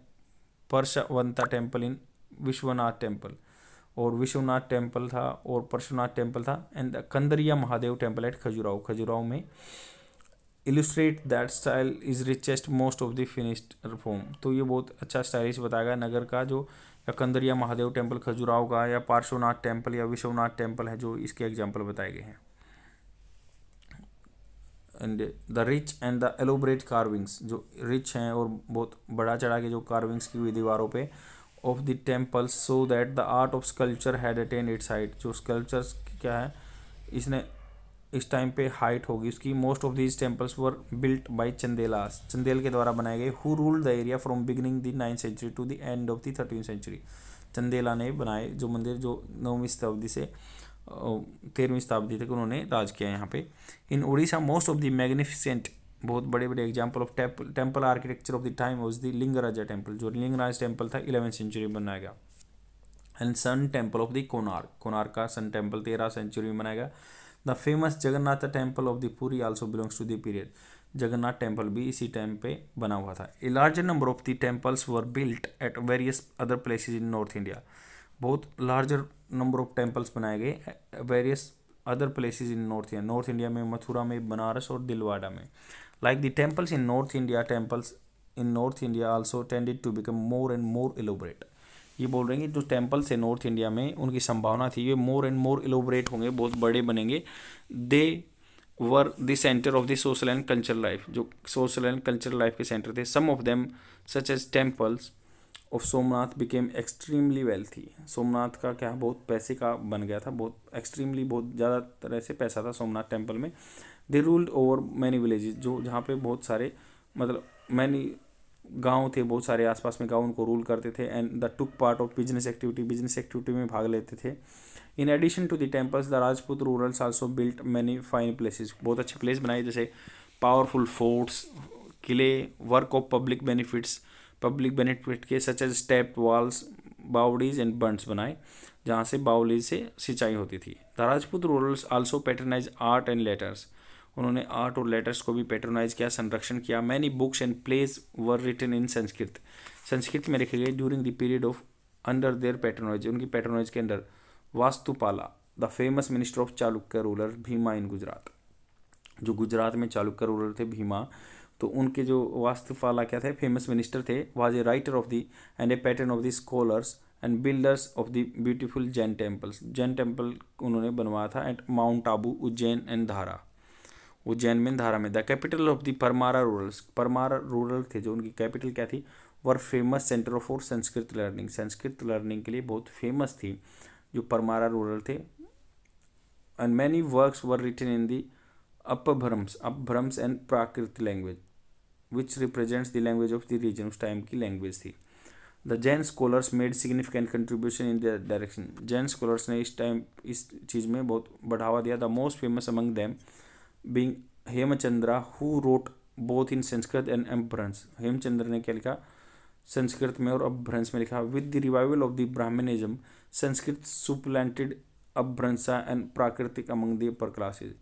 Parshwanta temple in Vishwanath temple, और विश्वनाथ टेम्पल था और परशुनाथ टेम्पल था। And the Kandariya Mahadev temple at Khajuraho में। Illustrate that style is richest most of the finished form, तो ये बहुत अच्छा स्टाइलिश बताया नगर का, जो या कंदरिया महादेव टेम्पल खजुराहो का, या पार्श्वनाथ टेम्पल या विश्वनाथ टेम्पल है, जो इसके एग्जाम्पल बताए गए हैं। And the rich and the elaborate carvings, जो रिच हैं और बहुत बड़ा चढ़ा के जो कार्विंग्स की हुई दीवारों पे of the temples, so that the art of sculpture had attain its height, जो स्कल्पचर्स क्या है इसने इस टाइम पे हाइट होगी उसकी। Most of these temples were built by Chandelas, Chandel के द्वारा बनाए गए। Who ruled the area from beginning the 9th century to the end of the 13th century, Chandela ने बनाए जो मंदिर, जो 9वीं शताब्दी से 13वीं शताब्दी तक उन्होंने राज किया यहाँ पे। In Orissa most of the magnificent, बहुत बड़े बड़े example of temple architecture of the time was the Lingaraja temple, जो लिंगराज टेम्पल था 11th सेंचुरी में बनाया गया। And sun temple of the Konark का सन टेम्पल 13th सेंचुरी में बनाया गया। The famous Jagannath temple of the Puri also belongs to the period, Jagannath temple भी इसी टाइम पे बना हुआ था। A larger number of the temples were built at various other places in north India, बहुत लार्जर नंबर ऑफ टेम्पल्स बनाए गए various other places in north India में, मथुरा में, बनारस और दिलवाड़ा में। Like the temples in north India also tended to become more and more elaborate, ये बोल रहे हैं कि जो टेम्पल्स है नॉर्थ इंडिया में उनकी संभावना थी ये मोर एंड मोर एलोबरेट होंगे, बहुत बड़े बनेंगे। They were the centre of the social and cultural life, जो सोशल एंड कल्चरल लाइफ के सेंटर थे. Some of them such as temples of Somnath became extremely wealthy. Somnath का क्या बहुत पैसे का बन गया था, बहुत एक्सट्रीमली, बहुत ज़्यादा तरह से पैसा था सोमनाथ टेम्पल में. दे रूल्ड ओवर मैनी विलेजेस, जो जहाँ पे बहुत सारे मतलब मैनी गांव थे, बहुत सारे आसपास में गांव उनको रूल करते थे. And the took part of business activity में भाग लेते थे. In addition to the temples the Rajput rulers also built many fine places, बहुत अच्छे प्लेस बनाए जैसे पावरफुल फोर्ट्स, किले, वर्क ऑफ पब्लिक बेनिफिट के such as step wells, bawdis and bunds बनाए जहाँ से बावली से सिंचाई होती थी. The Rajput rulers also patronise art and letters, उन्होंने आर्ट और लेटर्स को भी पैट्रोनाइज किया, संरक्षण किया. Many books and plays were written in Sanskrit में लिखे गए during the period of under their patronise, उनकी पैट्रोनाइज के under. Vastupala the famous minister of Chalukya ruler Bhima in Gujarat, जो गुजरात में चालुक्य रूलर थे भीमा, तो उनके जो वास्तुपाला क्या थे, फेमस मिनिस्टर थे. Was a writer of the and a patron of the scholars and builders of the beautiful Jain temples, Jain temple उन्होंने बनवाया था at mount Abu, Ujjain and Dhara, Ujjain में धारा में. The capital of the Paramara rulers, Paramara ruler थे जो उनकी कैपिटल क्या थी, were famous centre for Sanskrit learning, Sanskrit learning के लिए बहुत फेमस थी जो परमारा रूरल थे. And many works were written in the Apabhramsha and Prakrit language which represents the language of the region, उस टाइम की लैंग्वेज थी. The Jain scholars made significant contribution in the direction, Jain scholars ने इस टाइम इस चीज़ में बहुत बढ़ावा दिया. The most famous among them being Hemchandra who wrote both in Sanskrit and Apabhramsha, Hemchandra ने क्या लिखा, संस्कृत में और अपभ्रंश में लिखा. With the revival of the Brahmanism Sanskrit supplanted Apabhramsha and प्राकृतिक अमंग द अपर क्लासेज,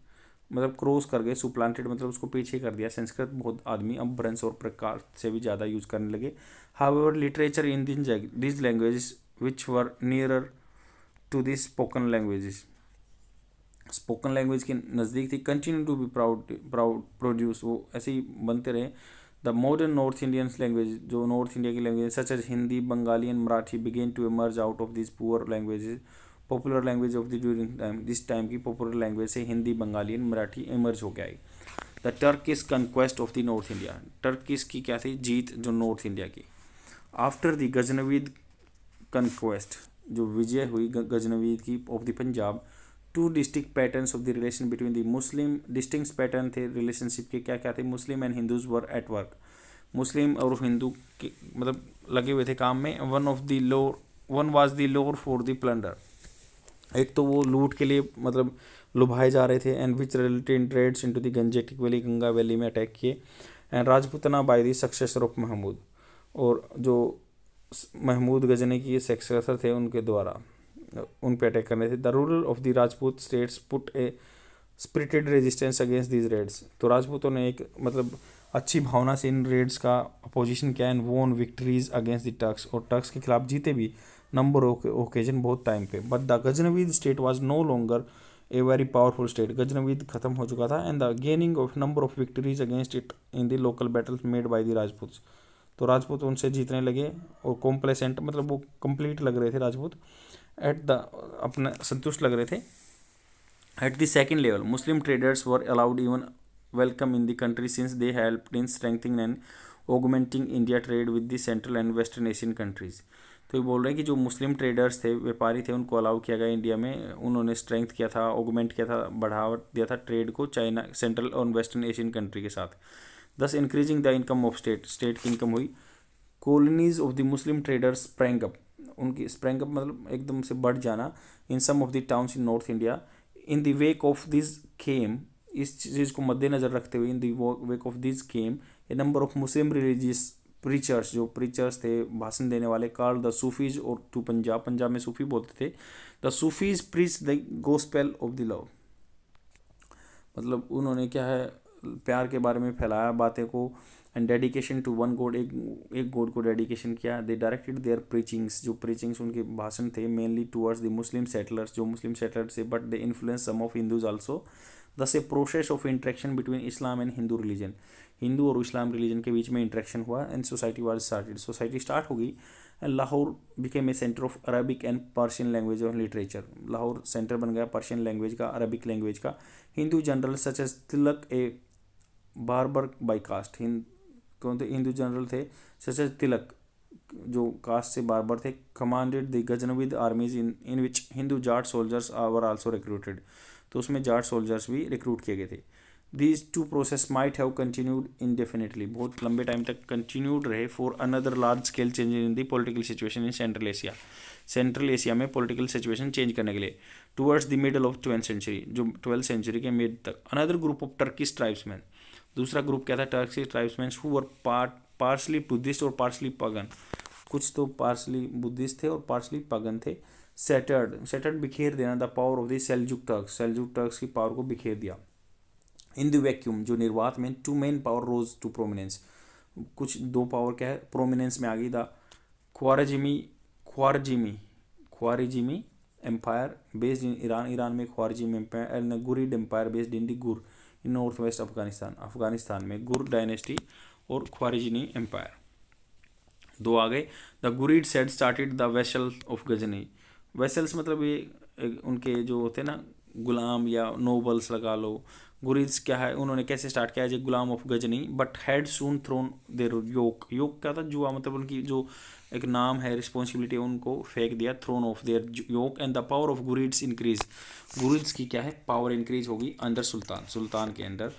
मतलब क्रॉस कर गए, सुप्लांटेड मतलब उसको पीछे कर दिया. संस्कृत बहुत आदमी अपभ्रंश और प्रकार से भी ज़्यादा यूज करने लगे. However literature in these languages which were nearer to this spoken languages, spoken language के नज़दीक थी. Continue to be proud produce, वो ऐसे ही बनते रहे. The modern north Indian language, जो नॉर्थ इंडिया की language such as Hindi, Bengali and Marathi began to emerge out of this poor languages. Popular language of the during time, this time की popular language से Hindi, Bengali and Marathi emerge हो गया है. The Turkish conquest of the north India, Turkish की क्या थी, जीत जो नॉर्थ इंडिया की. आफ्टर द गजनवीद कंक्वेस्ट, जो विजय हुई गजनवीद की of the Punjab, two distinct patterns of the relation between the Muslim, distinct pattern थे रिलेशनशिप के, क्या क्या थे, Muslim and Hindus were at work, Muslim और हिंदू के मतलब लगे हुए थे काम में. वन वाज द लोर फॉर द प्लंडर, एक तो वो लूट के लिए मतलब लुभाए जा रहे थे. And which related trades into the Gangetic valley, Ganga valley में अटैक किए. And Rajputana by the successor of Mahmud, और जो महमूद गजनी की सक्सेसर थे उनके द्वारा उन पे अटैक करने थे. The ruler of the Rajput states put a spirited resistance against these raids, तो राजपूतों ने एक मतलब अच्छी भावना से इन रेड्स का अपोजिशन किया. And won victories against the Turks, और टर्क्स के खिलाफ जीते भी नंबर ओकेजन बहुत टाइम पे. But the Ghaznavid state was no longer a very powerful state, Ghaznavid खत्म हो चुका था. And the gaining of number of victories against it in the local battles made by the Rajput, तो राजपूत उनसे जीतने लगे और कॉम्प्लेसेंट मतलब वो कंप्लीट लग रहे थे राजपूत, एट द अपने संतुष्ट लग रहे थे. At the second level Muslim traders were allowed even welcome in the country since they helped in strengthening and augmenting India trade with the central and western Asian countries. तो ये बोल रहे हैं कि जो मुस्लिम ट्रेडर्स थे, व्यापारी थे, उनको अलाउ किया गया इंडिया में, उन्होंने स्ट्रेंथ किया था, ऑगमेंट किया था, बढ़ावा दिया था ट्रेड को चाइना, सेंट्रल और वेस्टर्न एशियन कंट्री के साथ. Thus increasing the income of state की इनकम हुई. Colonies of the Muslim traders sprang up, उनकी स्प्रैंग अप मतलब एकदम से बढ़ जाना. In some of the towns in north India. In the wake of this came, इस चीज़ को मद्देनजर रखते हुए, in the wake of this came a number of Muslim religious preachers, जो प्रीचर्स थे भाषण देने वाले, कॉल्ड द सूफीज, और टू पंजाब में सूफी बोलते थे. The Sufis preach the gospel of the love, मतलब उन्होंने क्या है प्यार के बारे में फैलाया बातें को. And dedication to one God, एक गॉड को डेडिकेशन किया. दे डायरेक्टेड देयर प्रीचिंग्स, जो प्रीचिंग्स उनके भाषण थे mainly towards the Muslim settlers, जो मुस्लिम सेटलर्स से, but they influence some of Hindus also. Thus a process of interaction between Islam and Hindu religion, Hindu और इस्लाम रिलीजन के बीच में इंटरेक्शन हुआ and society was started, society start हो गई एंड Lahore became A centre of Arabic and Persian language और literature. Lahore centre बन गया पर्शियन लैंग्वेज का, अरबिक लैंग्वेज का। Hindu general such as Tilak a barber by caste, कौन थे हिंदू जनरल थे सच एज तिलक जो कास्ट से बार्बर थे, commanded the Ghaznavid armies in which Hindu Jat soldiers were also recruited, तो उसमें जाट सोल्जर्स भी रिक्रूट किए गए थे। These two process might have continued indefinitely, बहुत लंबे टाइम तक कंटिन्यूड रहे for another large scale change in the political situation in central Asia, central Asia में पॉलिटिकल सिचुएशन चेंज करने के लिए towards the middle of 12th century, जो 12th century के मिड तक। Another group of Turkish tribesman, दूसरा group क्या था Turkish tribesman who were partially Buddhist और पार्शली पगन, कुछ तो पार्शली बुद्धिस्ट थे और पार्शली पगन थे। सेटर्ड बिखेर देना the power of the Seljuk Turks की पावर को बिखेर दिया। इन द वैक्यूम, जो निर्वात में, two main power rose to prominence, कुछ दो पावर क्या है प्रोमिनेंस में आ गई। The Khwarizmi empire based in Iran में Khwarizm empire and Ghurid empire based in the Ghur in north west Afghanistan में गुर डायनेस्टी और ख्वारिजिनी एम्पायर दो आ गए। The Ghurid said started the vassal of Ghazni, vassals मतलब ये उनके जो होते ना गुलाम या नोबल्स लगा लो। गुरिड्स क्या है, उन्होंने कैसे स्टार्ट किया as ghulam of Ghazni but had soon thrown their yoke क्या था जुआ, मतलब उनकी जो एक नाम है रिस्पॉन्सिबिलिटी उनको फेंक दिया, thrown off their yoke and the power of Ghurids increase, Ghurids की क्या है पावर इंक्रीज होगी अंडर सुल्तान के अंदर।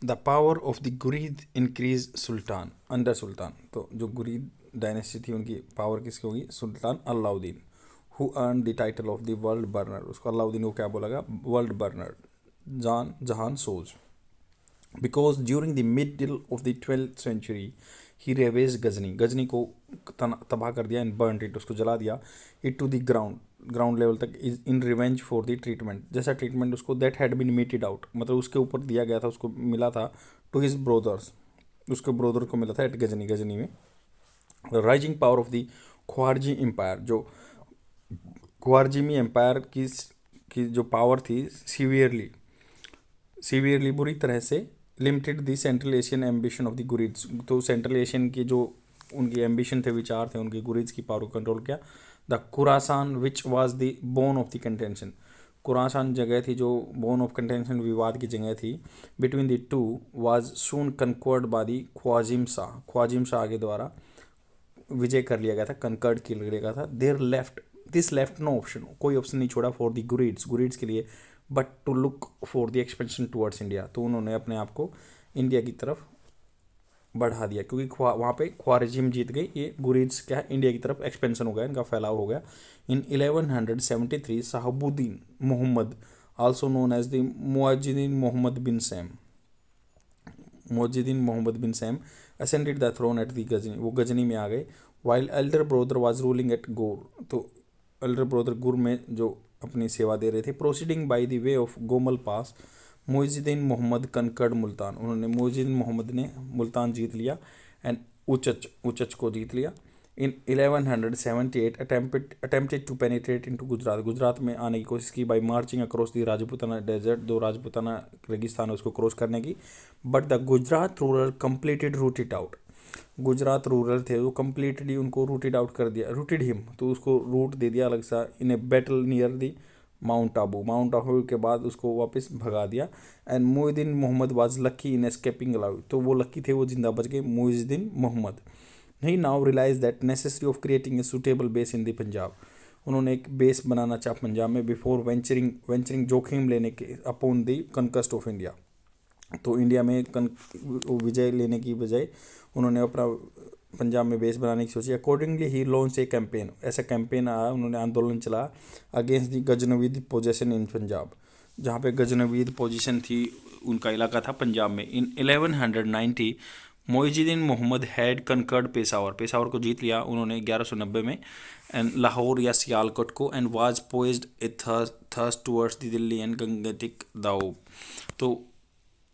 The power of the Ghurid increase सुल्तान अंडर सुल्तान, तो जो गुरीद डायनेस्टी थी उनकी पावर किसकी होगी सुल्तान Alauddin, who earn the title of the world burner, उसको अलाउद्दीन को क्या बोला world burner, Jahan Soz. Because during the middle of the 12th century he ravage Ghazni को तबाह कर दिया एंड बर्न इट, उसको जला दिया, it to the ground level तक in revenge for the treatment, जैसा ट्रीटमेंट उसको that had been meted out, मतलब उसके ऊपर दिया गया था, उसको मिला था टू हिज ब्रोदर्स, उसके ब्रोदर को मिला था एट गजनी में। Rising power of the Khwarizmi empire, जो ख्वारजीमी एम्पायर की जो पावर थी सीवियरली बुरी तरह से limited the central Asian ambition of the Ghurids, तो सेंट्रल एशियन की जो उनकी एम्बिशन थे, विचार थे उनकी, गुरिड्स की पावर को कंट्रोल किया। The Khorasan which was the bone of the contention, Khorasan जगह थी जो बोन ऑफ कंटेंशन विवाद की जगह थी between the two, was soon conquered by the Khwarizm Shah के द्वारा विजय कर लिया गया था, कनकर्ड किया गया था। दिस लेफ्ट नो ऑप्शन, कोई ऑप्शन नहीं छोड़ा फॉर द गुरिड्स के लिए, but to look for the expansion towards India, तो उन्होंने अपने आप को इंडिया की तरफ बढ़ा दिया, क्योंकि वहाँ पे ख्वारिजिम जीत गई, ये गुरिड्स क्या है इंडिया की तरफ एक्सपेंशन हो गया, इनका फैलाव हो गया। In 1173 Shahabuddin Mohammad also known as the Muizzuddin Mohammad bin Sam ascended the throne at the Ghazni, वो गजनी में आ गए। While elder brother was ruling at Ghor, तो एल्डर ब्रोदर गुर में जो अपनी सेवा दे रहे थे। Proceeding by the way of Gomal pass Muizzuddin Mohammad conquered Multan, उन्होंने मुइजुद्दीन मोहम्मद ने मुल्तान जीत लिया एंड उचच को जीत लिया। In 1178 attempted to penetrate into Gujarat में आने की कोशिश की by marching across the Rajputana desert, दो राजपूताना रेगिस्तान है उसको क्रॉस करने की, but the Gujarat ruler completed routed out, Gujarat ruler थे वो कंप्लीटली उनको रूटेड आउट कर दिया, रूटेड हिम, तो उसको रूट दे दिया अलग सा in a battle near the mount Abu के बाद उसको वापस भगा दिया। And Muizzuddin Mohammad was lucky in escaping aloud, तो वो लकी थे, वो जिंदा बच गए Muizzuddin Mohammad. He now realize that necessary of creating a suitable base in the Punjab, उन्होंने एक बेस बनाना चाहा पंजाब में बिफोर वेंचरिंग जोखिम लेने के अपॉन द कनकस्ट ऑफ इंडिया, तो इंडिया में विजय लेने की बजाय उन्होंने अपना पंजाब में बेस बनाने की सोची। Accordingly he launch a campaign, ऐसा कैंपेन आया, उन्होंने आंदोलन चला against the Ghaznavid position in Punjab, जहाँ पे गजनवीद पोजीशन थी उनका इलाका था पंजाब में। इन 1190 मुइजुद्दीन मोहम्मद हैड कनकर्ड पेशावर को जीत लिया उन्होंने 1190 में, एंड लाहौर या सियालकोट को, and was poised a thrust towards the Delhi and Gangetic Doab, तो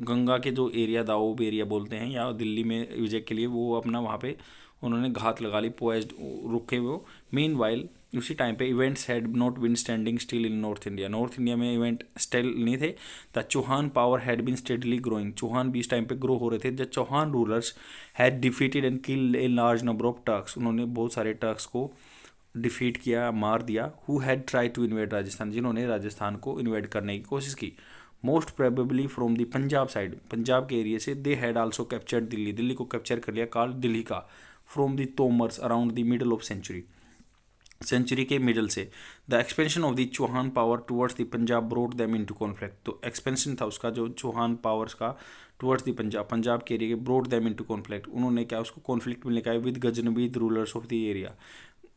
गंगा के जो एरिया दाऊब एरिया बोलते हैं या दिल्ली में विजय के लिए, वो अपना वहाँ पे उन्होंने घात लगा ली, पोएज्ड रुके वो। मीन वाइल उसी टाइम पे events had not been standing still in north India, north India में इवेंट स्टिल नहीं थे। The Chauhan power had been steadily growing, Chauhan भी इस टाइम पे ग्रो हो रहे थे। The Chauhan rulers had defeated and killed a large number of Turks, उन्होंने बहुत सारे टर्क्स को डिफीट किया, मार दिया। Who had tried to invade Rajasthan, जिन्होंने राजस्थान को इन्वेड करने की कोशिश की। Most probably from the Punjab side, Punjab के एरिया से। They had also captured Delhi, Delhi को कैप्चर कर लिया, काल दिल्ली का। From the Tomars around the middle of century के मिडल से। The expansion of the Chauhan power towards the Punjab brought them into conflict, तो एक्सपेंशन था उसका जो चौहान पावर्स का टुवर्ड्स द पंजाब के एरिया के, ब्रोड देम इनटू कॉन्फ्लिक्ट, उन्होंने क्या उसको कॉन्फ्लिक्ट में लेकर आए with Ghaznavid rulers of the area,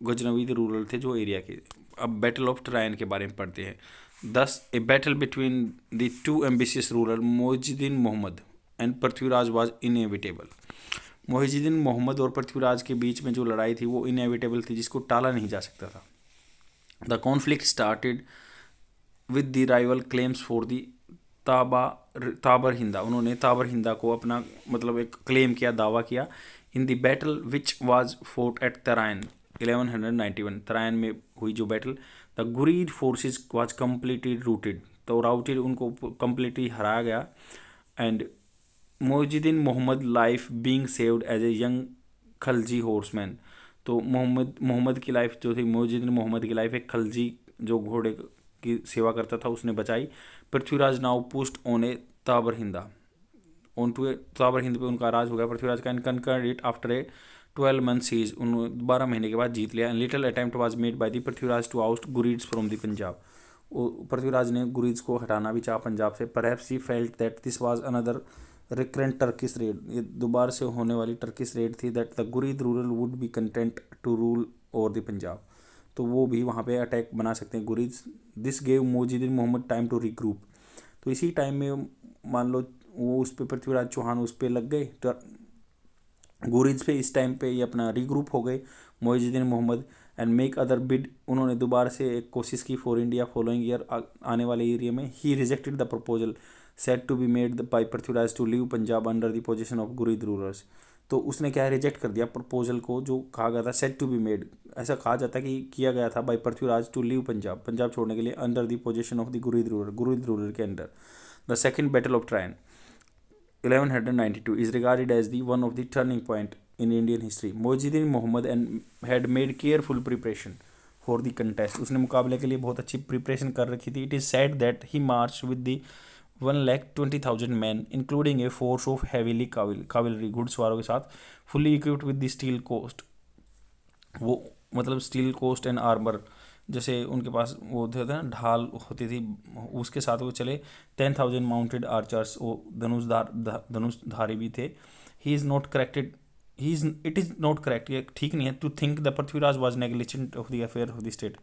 Ghaznavid ruler थे जो एरिया के। अब बैटल ऑफ ट्रायन के बारे में पढ़ते हैं। Thus a battle between the two ambitious ruler Mohiuddin Mohammad and Prithviraj was inevitable, Mohiuddin Mohammad और पृथ्वीराज के बीच में जो लड़ाई थी वो इनएविटेबल थी, जिसको टाला नहीं जा सकता था। The conflict started with the rival claims for the Tabar Hinda, उन्होंने ताबर हिंदा को अपना मतलब एक क्लेम किया, दावा किया। In the battle which was fought at Tarain 1191, Tarain में हुई जो battle. The Ghurid forces was completely routed, तो राउटेड उनको कम्प्लीटली हराया गया। And Mohiuddin Mohammad life being saved as a young Khalji horseman, तो मोहम्मद की लाइफ जो थी, मोहिउद्दीन मोहम्मद की लाइफ एक खलजी जो घोड़े की सेवा करता था उसने बचाई। Prithviraj now pushed on a Tabar Hinda, on to a Tabar Hind पे उनका राज हो गया पृथ्वीराज का। And conquered it after a 12 month siege, उन्होंने 12 महीने के बाद जीत लिया। And little attempt was made by the Prithviraj to oust Ghurids from the Punjab, Prithviraj ने गुरीड्स को हटाना भी चाहा पंजाब से। Perhaps he felt that this was another recurrent Turkish red, ये दोबारा से होने वाली टर्किश रेड थी। That the Ghurid ruler would be content to rule over the Punjab, तो वो भी वहाँ पे अटैक बना सकते हैं गुरीज। This gave Mohiuddin Mohammad time to regroup, तो इसी टाइम में मान लो वो उस पर पृथ्वीराज चौहान उस पर लग गए तो गुरीज पे, इस टाइम पे ये अपना रीग्रुप हो गए Mohiuddin Mohammad. And make other bid, उन्होंने दोबारा से एक कोशिश की फॉर इंडिया फॉलोइंग ईयर, आने वाले एरिया में। He rejected the proposal set to be made by Prithviraj to leave Punjab under the position of Ghurid rulers, तो उसने क्या रिजेक्ट कर दिया प्रपोजल को जो कहा गया था, सेट टू बी मेड, ऐसा कहा जाता है कि किया गया था by Prithviraj to leave Punjab, Punjab छोड़ने के लिए, under the position of the Ghurid ruler के under. The second battle of Tarain 1192 is regarded as the one of the turning point in Indian history. Mohiuddin Mohammad had made careful preparation for the contest, उसने मुकाबले के लिए बहुत अच्छी प्रिपरेशन कर रखी थी। It is said that he marched with the 1,20,000 men including a force of heavily cavalry, घुड़सवारों के साथ, fully equipped with the steel coast, वो मतलब स्टील कोस्ट एंड आर्मर, जैसे उनके पास वो होते थे ना ढाल होती थी, उसके साथ वो चले। 10,000 माउंटेड आर्चर्स, वो धनुषधारी भी थे। He is not corrected, it is not correct, ये ठीक नहीं है to think the Prithviraj was negligent of the affair of the state,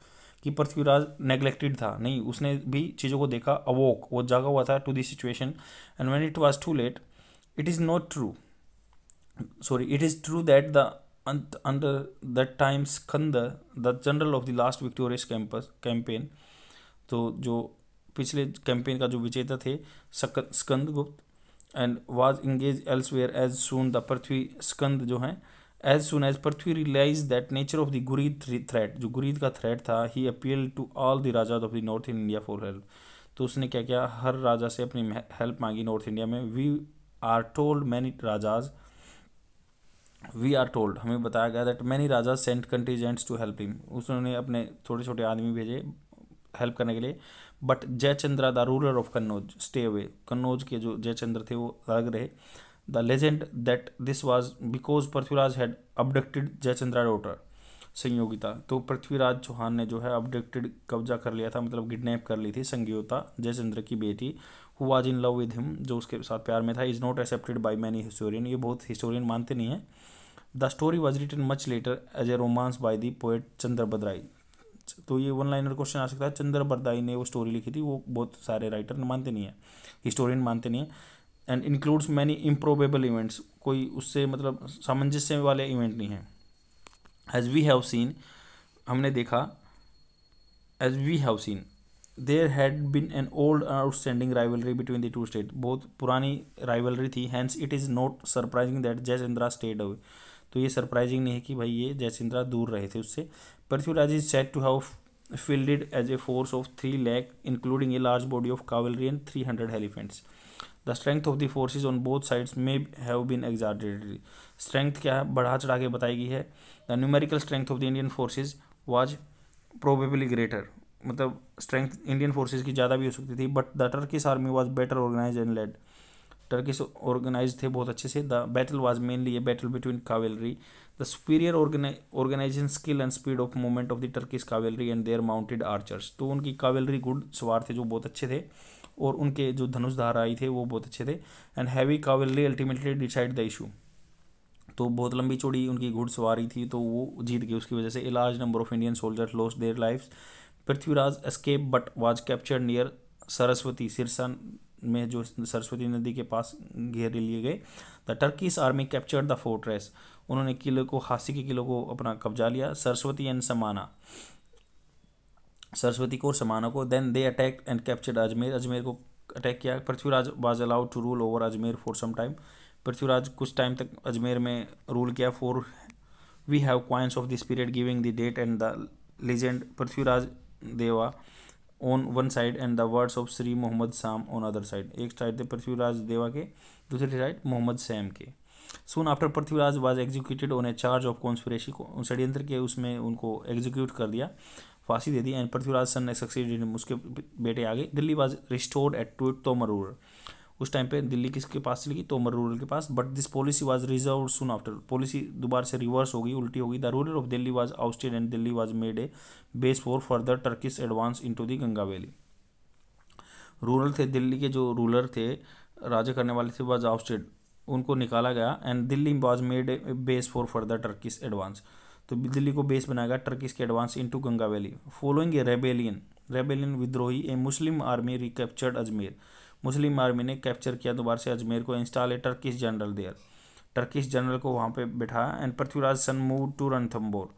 कि पृथ्वीराज नेग्लेक्टेड था, नहीं, उसने भी चीज़ों को देखा, अवोक, वो जागा हुआ था to the situation. And when it was too late, it is not true, sorry, it is true that the under that time Skanda, the general of the last victorious campaign, तो जो पिछले कैंपेन का जो विजेता थे Skandagupta, and was engage elsewhere as soon the Prithvi, Skand जो है, as soon as Prithvi realize that nature of the Ghurid threat, जो गुरीद का थ्रेट था, he appeal to all the rajas of the north in India for help, तो उसने क्या किया, हर राजा से अपनी हेल्प मांगी नॉर्थ इंडिया में। We are told many rajas, we are told, हमें बताया गया that many raja sent contingents to help him, उसने अपने छोटे छोटे आदमी भेजे हेल्प करने के लिए। But Jaichandra the ruler of Kannauj stay away, Kannauj के जो जयचंद्र थे वो अलग रहे। The legend that this was because Prithviraj had abducted Jaichandra daughter Sanyogita, तो पृथ्वीराज चौहान ने जो है अबडक्टेड, कब्जा कर लिया था, मतलब किडनैप कर ली थी संयोगिता, जयचंद्र की बेटी, who was in love with him, जो उसके साथ प्यार में था। Is not accepted by many historian, ये बहुत हिस्टोरियन मानते नहीं हैं। The story was written much later as a romance by the poet Chand Bardai, तो ये वन लाइनर क्वेश्चन आ सकता है, चंद्र बरदाई ने वो स्टोरी लिखी थी, वो बहुत सारे राइटर मानते नहीं है, हिस्टोरियन मानते नहीं है। And includes many improbable events, कोई उससे मतलब सामंजस्य वाले इवेंट नहीं है। एज वी हैव सीन, हमने देखा, as we have seen, there had been an old outstanding rivalry between the two state, बहुत पुरानी राइवलरी थी, hence it is not surprising that Jaichandra stayed away, तो ये सरप्राइजिंग नहीं है कि भाई ये जयचंद्रा दूर रहे थे उससे। Prithviraj is said to have fielded as a force of 3 lakh including a large body of cavalry and 300 elephants. The strength of the forces on both sides may have been exaggerated. Strength क्या है, बढ़ा चढ़ा के बताई गई है। The numerical strength of the Indian forces was probably greater, मतलब strength Indian forces की ज़्यादा भी हो सकती थी, but the Turkish army was better organize and led, Turkish organize थे बहुत अच्छे से। The battle was mainly a battle between cavalry, the superior organization skill and speed of movement of the Turkish cavalry and their mounted archers, तो उनकी कावेलरी घुड़ सवार थे जो बहुत अच्छे थे, और उनके जो धनुषधार आई थे वो बहुत अच्छे थे। And heavy cavalry ultimately decide the issue, तो बहुत लंबी चौड़ी उनकी घुड़सवारी थी तो वो जीत गई, उसकी वजह से ए large number of Indian soldiers lost their lives. Prithviraj escape but was captured near Saraswati, Sirsa में जो सरस्वती नदी के पास घेर लिए गए। The Turkish army captured the fortress, उन्होंने किले को, हासी के किलों को अपना कब्जा लिया। सरस्वती एंड समाना, सरस्वती को और समाना को। Then they attack and captured Ajmer, Ajmer को अटैक किया। Prithviraj was allowed to rule over Ajmer for some time, Prithviraj कुछ टाइम तक अजमेर में रूल किया। For we have coins of this period giving the date and the legend Prithviraj Deva on one side and the words of Shri Mohammad Sam on other side, एक side थे पृथ्वीराज देवा के, दूसरी side Mohammad Sam के। Soon after Prithviraj was executed on A charge of conspiracy, को षड्यंत्र के उसमें उनको एग्जीक्यूट कर दिया, फांसी दे दी। एंड पृथ्वीराज सन ने सक्सीडेड, उसके बेटे आगे। Delhi was restored at to Tomar ruler, उस टाइम पे दिल्ली किसके पास चली गई, तोमर रूरल के पास। But this policy was reversed soon after, policy दोबारा से रिवर्स हो गई, उल्टी हो गई। The ruler of Delhi was ousted and Delhi was made a base for further Turkish advance into the Ganga valley. Ruler थे दिल्ली के, जो रूलर थे, राजा करने वाले थे, वाज आउस्टेड, उनको निकाला गया। And Delhi was made a base for further Turkish advance, तो दिल्ली को बेस बनाया गया टर्किश के advance into Ganga valley. Following a rebellion विद्रोही, a Muslim army recaptured Ajmer, Muslim army ने कैप्चर किया दोबारा से अजमेर को। Install a Turkish general there, Turkish general को वहाँ पे बिठाया। And Prithviraj son move to Ranthambore,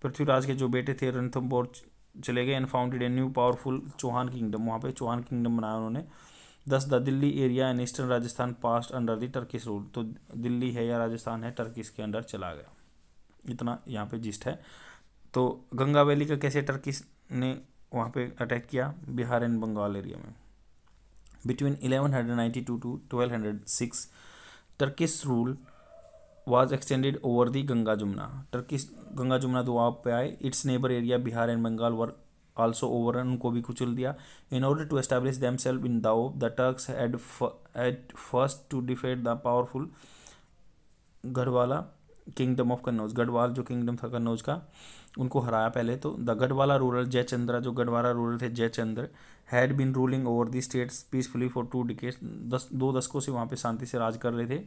Prithviraj के जो बेटे थे रणथम्बोर चले गए। And founded a new powerful Chauhan kingdom, वहाँ पे चौहान किंगडम बनाया उन्होंने। Thus the Delhi area and eastern Rajasthan passed under the Turkish rule, तो दिल्ली है या राजस्थान है टर्किश के अंडर चला गया। इतना यहाँ पे जिस्ट है। तो गंगा वैली का कैसे टर्किश ने वहाँ पे अटैक किया, बिहार एंड बंगाल एरिया में। Between 1192 to 1206, Turkish rule was extended over the Ganga Jumna. Turkish Ganga Jamuna Doab पे आए। Its neighbor area Bihar and Bengal were also overrun, उनको भी कुचल दिया। In order to establish themselves in Daob, the Turks had first to defeat the powerful Gahadavala kingdom of Kannauj, Garhwal जो kingdom था कन्नौज का, उनको हराया पहले। तो द गढ़वाला रूरल जयचंद्रा, जो गढ़वाला रूरल थे Jaichandra, had been ruling over the states peacefully for 2 decades, 2 दशकों से वहाँ पे शांति से राज कर रहे थे।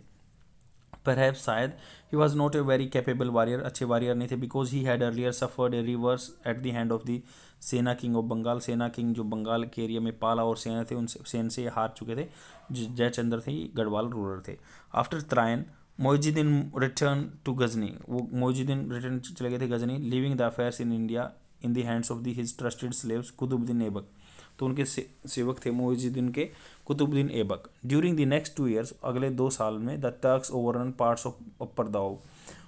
परहैप्स शायद ही was not a very capable warrior, अच्छे वॉरियर नहीं थे, because he had earlier suffered A reverse eight the hand of the सेना किंग ऑफ बंगाल, सेना किंग जो बंगाल के एरिया में पाला और सेना थे, उनसे सेन से हार चुके थे। जयचंद्र थे, गढ़वाल रूरल थे। After Tarain Moizuddin return to Ghazni, वो मोइजुद्दीन रिटर्न चले गए थे Ghazni, leaving the affairs in India in the hands of the his trusted slaves Qutbuddin Aibak, तो उनके सेवक थे मोइजुद्दीन के Qutbuddin Aibak. During the next 2 years, अगले 2 साल में, the Turks overran parts of upper Doab,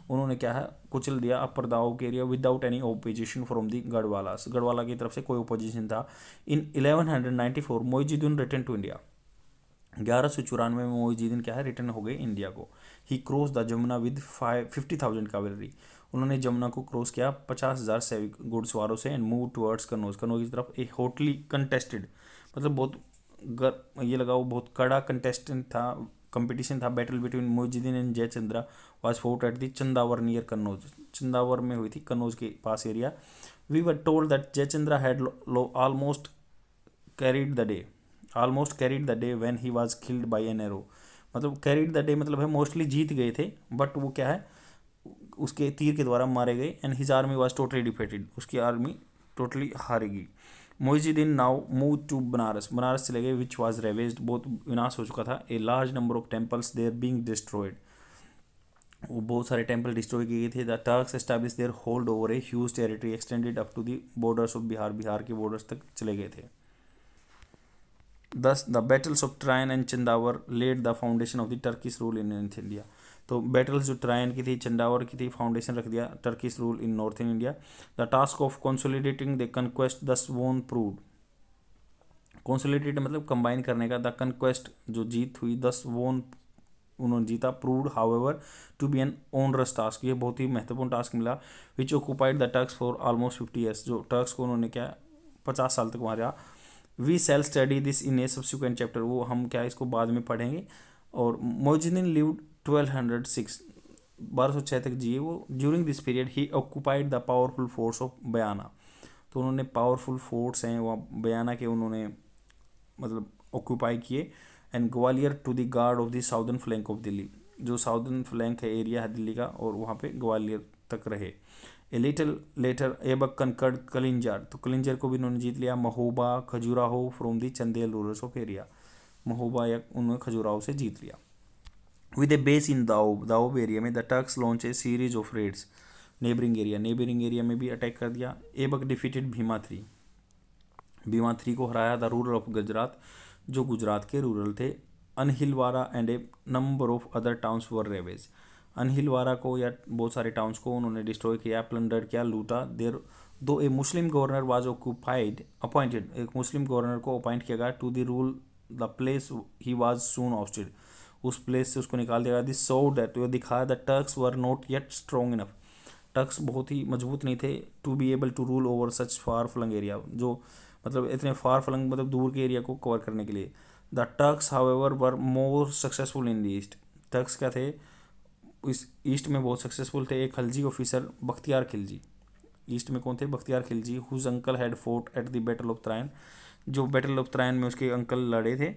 उन्होंने क्या है कुचल दिया अपर दाऊब के area without any opposition from the गढ़वालास, गढ़वाला की तरफ से कोई ओपोजिशन था। इन 1194 मोइजुद्दीन रिटर्न टू इंडिया, 1194 में मोइजुद्दीन क्या है रिटर्न हो गए इंडिया को। ही क्रॉस द जमुना विद 50,000 कावेलरी, उन्होंने जमुना को क्रॉस किया 50,000 सैनिक घुड़सवारों से। And move towards Kannauj, Kannauj की तरफ। ए हॉटली कंटेस्टेड, मतलब बहुत ये लगाओ बहुत कड़ा कंटेस्टेंट था, कंपटीशन था। Battle between Moizuddin and Jaichandra was fought at the Chandawar near Kannauj, Chandawar में हुई थी, कन्नौज के पास area. We were told that Jaichandra had almost carried the day when he was killed by an arrow, मतलब कैरीड द डे मतलब है मोस्टली जीत गए थे, बट वो क्या है उसके तीर के द्वारा मारे गए। And his army was totally defeated, उसकी आर्मी टोटली हारेगी। Moizuddin now move to Banaras, Banaras चले गए, विच वाज रेवेज्ड, बहुत विनाश हो चुका था। A large number of temples there being destroyed, वो बहुत सारे टेम्पल डिस्ट्रॉय किए गए थे। The Turks establish their hold over a huge territory extended up to the borders of Bihar, Bihar के बॉर्डर्स तक चले गए थे। Thus, the battles of Trajan and Chandavar laid the foundation of the Turkish rule in North India. तो battles जो ट्रायन की थी, चंदावर की थी, फाउंडेशन रख दिया Turkish rule in northern India. The task of consolidating the conquest दस वोन प्रूव्ड. कंसोलिडेट मतलब कंबाइन करने का. द कन्क्वेस्ट जो जीत हुई, दस वोन उन्होंने जीता. Proved however to be an onerous task, ये बहुत ही महत्वपूर्ण टास्क मिला. Which occupied the Turks for almost 50 years, जो टर्क्स को उन्होंने क्या 50 साल तक वहाँ रहा. We shall study this in a subsequent chapter, वो हम क्या इसको बाद में पढ़ेंगे. और मोइनुद्दीन लिव्ड 1206, 1206 तक जिए वो. During this period he occupied the powerful force of Bayana. तो उन्होंने पावरफुल फोर्स हैं वहाँ बयाना के उन्होंने मतलब ऑक्यूपाई किए. And Gwalior to the guard of the southern flank of Delhi, जो साउदर्न फ्लैंक है एरिया है दिल्ली का, और वहाँ पे ग्वालियर तक रहे. A little later Aibak conquered Kalinjar, तो कलिंजर को भी उन्होंने जीत लिया. Mahoba Khajuraho from the Chandel rulers of area, Mahoba या उन्होंने खजुराहो से जीत लिया. With a base in Doab, Doab area में the Turks launch a series of raids. Neighbouring area में भी अटैक कर दिया. एबक डिफीटेड भीमा थ्री को हराया. द रूरल ऑफ गुजरात, जो गुजरात के रूरल थे. Anhilwara and a number of other towns were ravage. Anhilwara को या बहुत सारे टाउन्स को उन्होंने डिस्ट्रॉय किया, प्लंडर किया, लूटा. There though a Muslim governor was appointed, एक मुस्लिम गवर्नर को अपॉइंट किया गया. To the rule the place he was soon ousted, उस प्लेस से उसको निकाल दिया गया. दिस शो दैट, वो दिखाया the Turks were not yet strong enough, Turks बहुत ही मजबूत नहीं थे. To be able to rule over such far flung area, जो मतलब इतने फार फ्लंग मतलब दूर के एरिया को कवर करने के लिए. The Turks however were more successful in the east. Turks क्या थे इस ईस्ट में बहुत सक्सेसफुल थे. एक खलजी ऑफिसर बख्तियार खिलजी, ईस्ट में कौन थे? Bakhtiyar Khilji. Whose uncle had fought at the battle of Tarain, जो बैटल ऑफ त्रायन में उसके अंकल लड़े थे.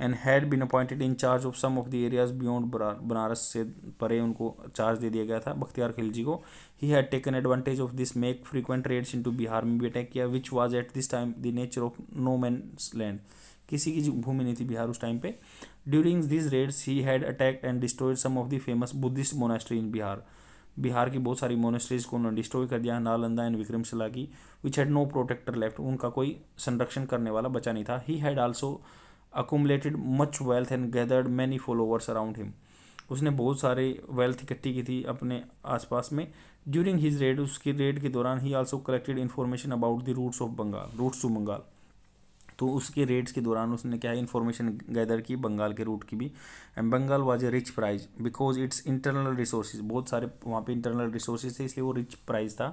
And had been appointed in charge of some of the areas beyond Banaras, से परे उनको चार्ज दे दिया गया था बख्तियार खिलजी को. He had taken advantage of this make frequent raids into Bihar में भी अटैक किया. Which was at this time the nature of no man's land, किसी की भूमि नहीं थी बिहार उस टाइम पे. During this raids he had attacked and destroyed some of the famous Buddhist monastery in Bihar. Bihar की बहुत सारी मोनेस्ट्रीज को उन्होंने डिस्ट्रॉय कर दिया. नालंदा एंड विक्रमशिला की. Which had no protector left, उनका कोई संरक्षण करने वाला बचा नहीं था. He had also accumulated much wealth and gathered many followers around him, उसने बहुत सारे वेल्थ इकट्ठी की थी अपने आसपास में. ड्यूरिंग हिज रेड, उसकी रेड के दौरान he also collected information about the routes of Bengal, routes to Bengal. तो उसके रेड्स के दौरान उसने क्या इन्फॉर्मेशन गैदर की बंगाल के रूट की भी. And Bengal was a rich prize because its internal resources, बहुत सारे वहाँ पे इंटरनल रिसोर्सेज थे इसलिए वो रिच प्राइज था.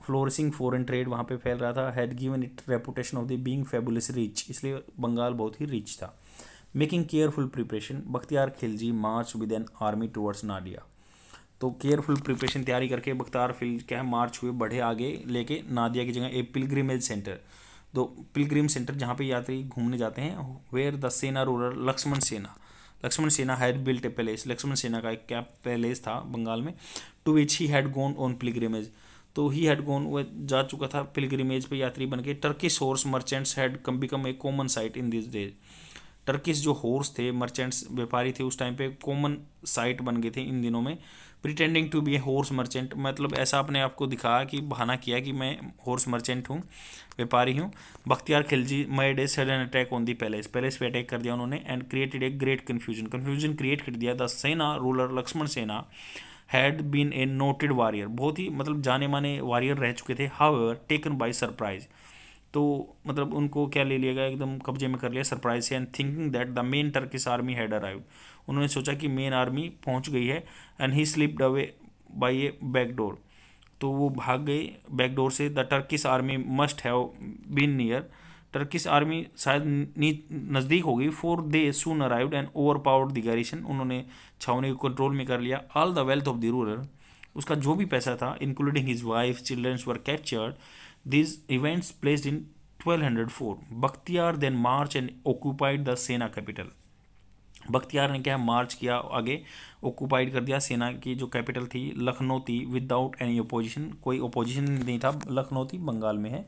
फ्लोरिसिंग फॉरेन ट्रेड वहाँ पे फैल रहा था. Had given it reputation of the being fabulous rich, इसलिए बंगाल बहुत ही रिच था. Making careful preparation, Bakhtiyar Khilji March with an army towards Nadia. तो केयरफुल प्रिपरेशन तैयारी करके बख्तियार खिलजी क्या है मार्च हुए, बढ़े आगे लेके नादिया की जगह. ए पिलग्रिमेज सेंटर, दो पिलग्रिम सेंटर जहाँ पे यात्री घूमने जाते हैं. Where the Sena ruler Lakshman Sena had built a palace, Lakshman Sena का एक क्या पैलेस था बंगाल में. To which he had gone on pilgrimage, तो ही हैड गॉन, वह जा चुका था पिलग्रिमेज पे यात्री बन के. Turkish horse merchants had become a common site in this days. Turkish जो हॉर्स थे, मर्चेंट्स व्यापारी थे उस टाइम पे, कॉमन साइट बन गए थे इन दिनों में. Pretending to be a horse merchant, मतलब ऐसा अपने आप को दिखाया कि बहाना किया कि मैं हॉर्स मर्चेंट हूँ, व्यापारी हूँ. Bakhtiyar Khilji made a sudden attack on the palace, palace पे अटैक कर दिया उन्होंने. And created a great confusion create कर दिया. The Sena ruler Lakshman Sena had been a noted warrior, बहुत ही मतलब जाने माने वॉरियर रह चुके थे. हाउएवर टेकन बाय सरप्राइज, तो मतलब उनको क्या ले लिया गया, एकदम कब्जे में कर लिया सरप्राइज से. And thinking that the main Turkish army had arrived, उन्होंने सोचा कि मेन आर्मी पहुंच गई है. And he slipped away by a back door, तो वो भाग गए बैक डोर से. The Turkish army must have been near, Turkish army शायद नज़दीक हो गई. For they soon arrived and overpowered the garrison, उन्होंने छावनी को कंट्रोल में कर लिया. All the wealth of the ruler, उसका जो भी पैसा था including his wife childrens were captured. These events placed in 1204. Bakhtiyar then marched and occupied the सेना कैपिटल. बख्तियार ने क्या मार्च किया आगे, ऑक्यूपाइड कर दिया सेना की जो कैपिटल थी लखनऊ थी. विदाउट एनी अपोजिशन, कोई अपोजिशन नहीं था. लखनऊ थी बंगाल में है.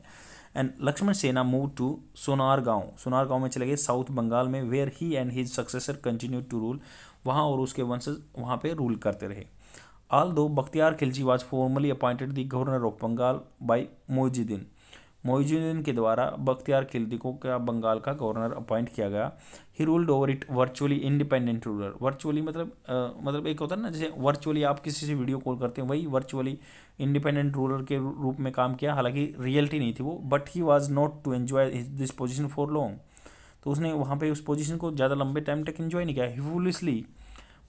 एंड लक्ष्मण सेना मूव टू सोनार गांव में चले गए साउथ बंगाल में. Where he and his successor continue to rule, वहाँ और उसके वंशज वहाँ पे रूल करते रहे. Although Bakhtiar Khilji was formally appointed the governor of Bengal by Muizuddin. Moizuddin के द्वारा बख्तियार खिलजी को क्या बंगाल का गवर्नर अपॉइंट किया गया। He ruled over it virtually independent ruler. Virtually मतलब एक होता है ना, जैसे वर्चुअली आप किसी से वीडियो कॉल करते हैं, वही वर्चुअली इंडिपेंडेंट रूलर के रूप में काम किया। हालांकि रियलिटी नहीं थी वो, but he was not to enjoy this position for long. तो उसने वहाँ पे उस पोजीशन को ज़्यादा लंबे टाइम तक एंजॉय नहीं किया। ही फुलिशली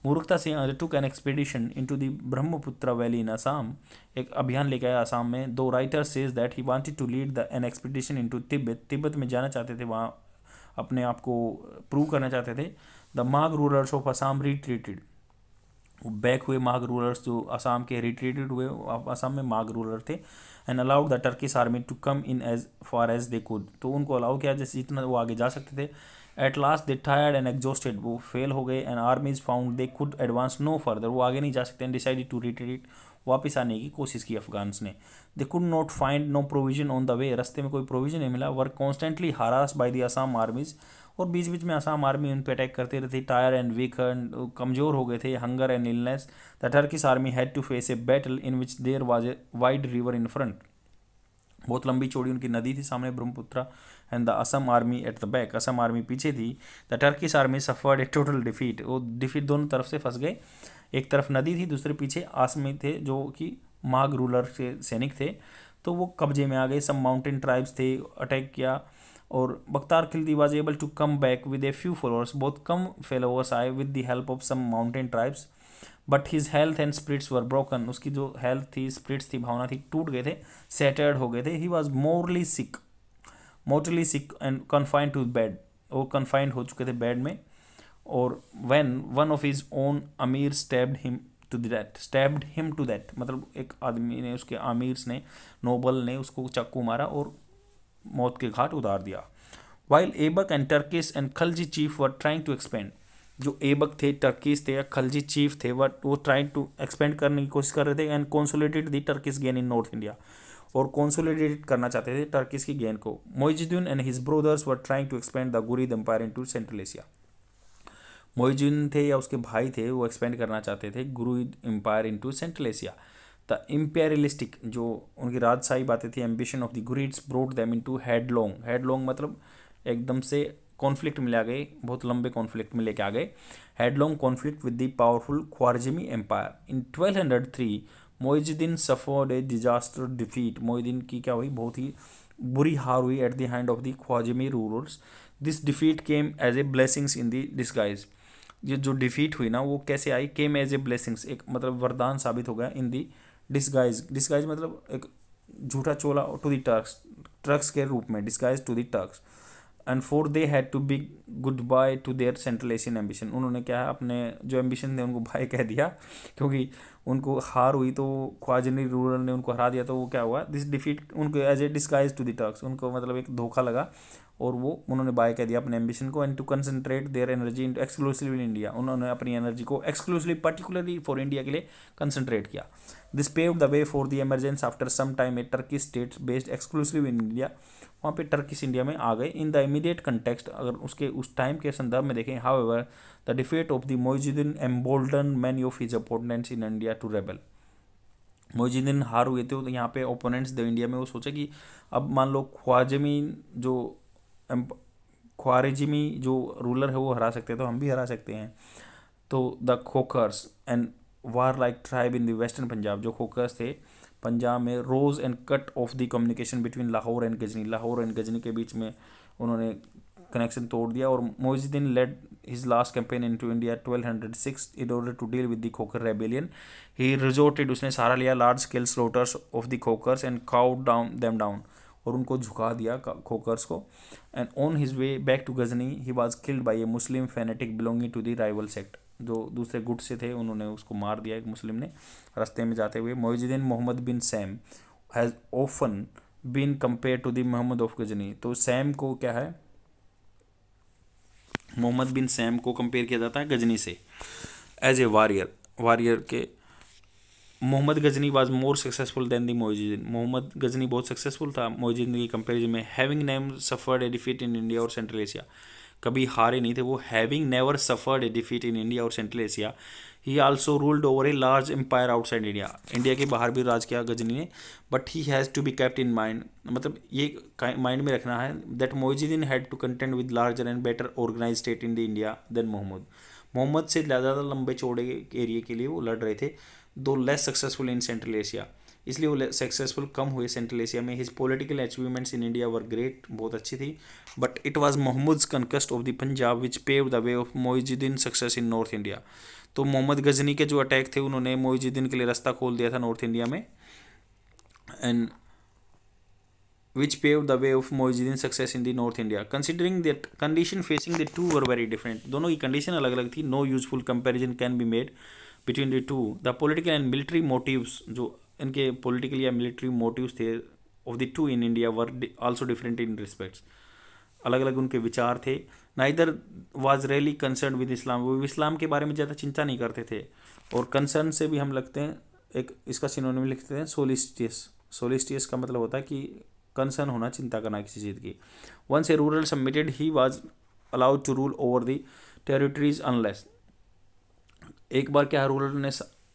मूर्खता से undertook an expedition into the Brahmaputra valley in Assam. एक अभियान लेके आया असम में। दो writer says that he wanted to lead the an expedition into Tibet. Tibet में जाना चाहते थे, वहाँ अपने आप को प्रूव करना चाहते थे। The Magh rulers of Assam retreated. Back हुए माघ रूलर्स जो असम के रिट्रीटेड हुए, असम में माघ रूलर थे। And allowed the Turkish army to come in as far as they could. तो उनको अलाउ किया जैसे जितना वो आगे जा सकते थे। At last they tired and exhausted, वो फेल हो गए। And armies found they could advance no further, वो आगे नहीं जा सकते। एंड डिसाइडेड टू रिट्रीट, वापस आने की कोशिश की अफगान्स ने। They could not find no provision on the way, रास्ते में कोई प्रोविजन नहीं मिला। Were constantly harass by the Assam armies, और बीच बीच में असम आर्मी उन पर अटैक करते रहती। टायर एंड वीक, कमज़ोर हो गए थे। Hunger and illness. The Turkish army had to face a battle in which there was a wide river in front. बहुत लंबी चौड़ी उनकी नदी थी सामने, Brahmaputra. And the Assam army at the back, Assam army पीछे थी। The Turkish army suffered a total defeat, वो डिफीट दोनों तरफ से फंस गए। एक तरफ नदी थी, दूसरे पीछे आसमी थे जो कि माघ रूलर के सैनिक थे, तो वो कब्जे में आ गए। सब माउंटेन ट्राइब्स थे, अटैक किया। और Bakhtiyar Khilji was able to come back with a few followers, बहुत कम फॉलोअर्स आए with the help of some mountain tribes. But his health and spirits were broken, उसकी जो हेल्थ थी, स्पिरिट्स थी, भावना थी, टूट गए थे, सैटर्ड हो गए थे। He was mortally sick and confined to bed, वो कन्फाइंड हो चुके थे बेड में। और when one of his own amir stabbed him to दैट, मतलब एक आदमी ने, उसके अमीर्स ने, नोबल ने उसको चाकू मारा और मौत के घाट उतार दिया। While Aibak and Turkish and Khalji chief were trying to expand, जो एबक थे, टर्किश थे या खलजी चीफ थे, वो ट्राइंग टू एक्सपेंड करने की कोशिश कर रहे थे। And consolidated the Turkish gain in north India, और कंसोलिडेट करना चाहते थे टर्किश की गेन को। Moizuddin and his brothers were trying to expand the Ghurid empire into central Asia. Moizuddin थे या उसके भाई थे, वो एक्सपेंड करना चाहते थे Ghurid empire into central Asia. The imperialistic, जो उनकी राजशाही बातें थी, ambition of the Ghurids brought them into headlong. Headlong मतलब एकदम से कॉन्फ्लिक्ट में ले आ गए, बहुत लंबे कॉन्फ्लिक्ट में लेके आ गए। Headlong conflict with the powerful Khwarizmi empire. In 1203 Moizuddin suffered a disaster defeat, Moizuddin की क्या हुई, बहुत ही बुरी हार हुई at the hand of the Khwarizmi rulers. This defeat came as a blessings in the disguise, ये जो डिफीट हुई ना वो कैसे आई, केम एज ए ब्लेसिंग्स, एक मतलब वरदान साबित हो गया। इन दी डिस्गाइज, डिस्गाइज मतलब एक झूठा चोला टू द टर्क्स, टर्क्स के रूप में, disguise to the Turks. And for they had to be goodbye to their central Asian ambition, उन्होंने क्या है अपने जो एम्बिशन थे उनको बाय कह दिया, क्योंकि उनको हार हुई तो ख्वारिज़मी रूलर ने उनको हरा दिया। तो वो क्या हुआ, दिस डिफीट उनको as a disguise to the Turks, उनको मतलब एक धोखा लगा और वो उन्होंने बाय कह दिया अपने एम्बिशन को। And to concentrate their energy in exclusive in India, उन्होंने अपनी एनर्जी को एक्सक्लूसिवली पर्टिकुलरली फॉर इंडिया के लिए कंसंट्रेट किया। This paved the way for the emergence after some time a Turkish state based exclusive in India, वहाँ पे Turkish India में आ गए। इन द इमीडिएट कंटेक्स्ट, अगर उसके उस टाइम के संदर्भ में देखें, however the defeat of the Moizuddin emboldened many of his opponents in India to rebel. Moizuddin हार हुए थे तो यहाँ पे ओपोनेंट्स थे इंडिया में, वो सोचे कि अब मान लो ख्वारिज़मी जो रूलर है वो हरा सकते हैं तो हम भी हरा सकते हैं। तो the Khokhars and war like tribe in the western Punjab, जो खोकर्स थे पंजाब में, rose and cut off the communication between Lahore and Ghazni, Lahore and Ghazni के बीच में उन्होंने कनेक्शन तोड़ दिया। और Moizuddin led his last campaign into India 1206 in order to deal with the Khokhar rebellion. He resorted, उसने सहारा लिया large scale slaughters of the Khokhars and cowed down them down, और उनको झुका दिया खोकर्स को। And on his way back to Ghazni he was killed by a Muslim fanatic belonging to the rival sect, जो दूसरे गुट से थे उन्होंने उसको मार दिया एक मुस्लिम ने रास्ते में जाते हुए। Moizuddin Mohammad bin Sam has often been compare to the Mohammad of Ghazni, तो सैम को क्या है, मोहम्मद बिन सैम को कंपेयर किया जाता है गजनी से एज ए वारियर के। Mohammad Ghazni was more successful than the Moizuddin, Mohammad Ghazni बहुत सक्सेसफुल था मोइजुद्दीन की कंपेरिजन में। Having never suffered a defeat in India और सेंट्रल एशिया, कभी हारे नहीं थे वो। Having never suffered a defeat in India और central Asia, he also ruled over a large empire outside India. India के बाहर भी राज किया गजनी ने, but he has to be kept in mind, मतलब ये माइंड में रखना है that Moinuddin had to contend with larger and better organise state in the India than Mohammad. Mohammad से ज़्यादा लंबे चौड़े एरिया के लिए वो लड़ रहे थे, though less successful in central Asia, इसलिए वो सक्सेसफुल कम हुए सेंट्रल एशिया में। His political achievements in India were great, बहुत अच्छी थी, but it was Mohammad's conquest of the Punjab which pave the way of Moinuddin success in north India. तो मोहम्मद गजनी के जो अटैक थे उन्होंने मोइनुद्दीन के लिए रास्ता खोल दिया था नॉर्थ इंडिया में, and which paved the way of Muizuddin's success in the North India. Considering that condition facing the two were very different, दोनों की condition अलग अलग थी, no useful comparison can be made between the two. The political and military motives, जो इनके political या military motives थे of the two in India were also different in respects. अलग अलग उनके विचार थे। Neither was really concerned with Islam, वो इस्लाम के बारे में ज़्यादा चिंता नहीं करते थे। और concern से भी हम लगते हैं, एक इसका सिनोनिम लिखते हैं सोलिस्टियस। सोलिस्टियस का मतलब होता है कि कंसर्न होना, चिंता करना किसी चीज़ की। Once a ruler submitted he was allowed to rule over the territories unless, एक बार क्या रूरल ने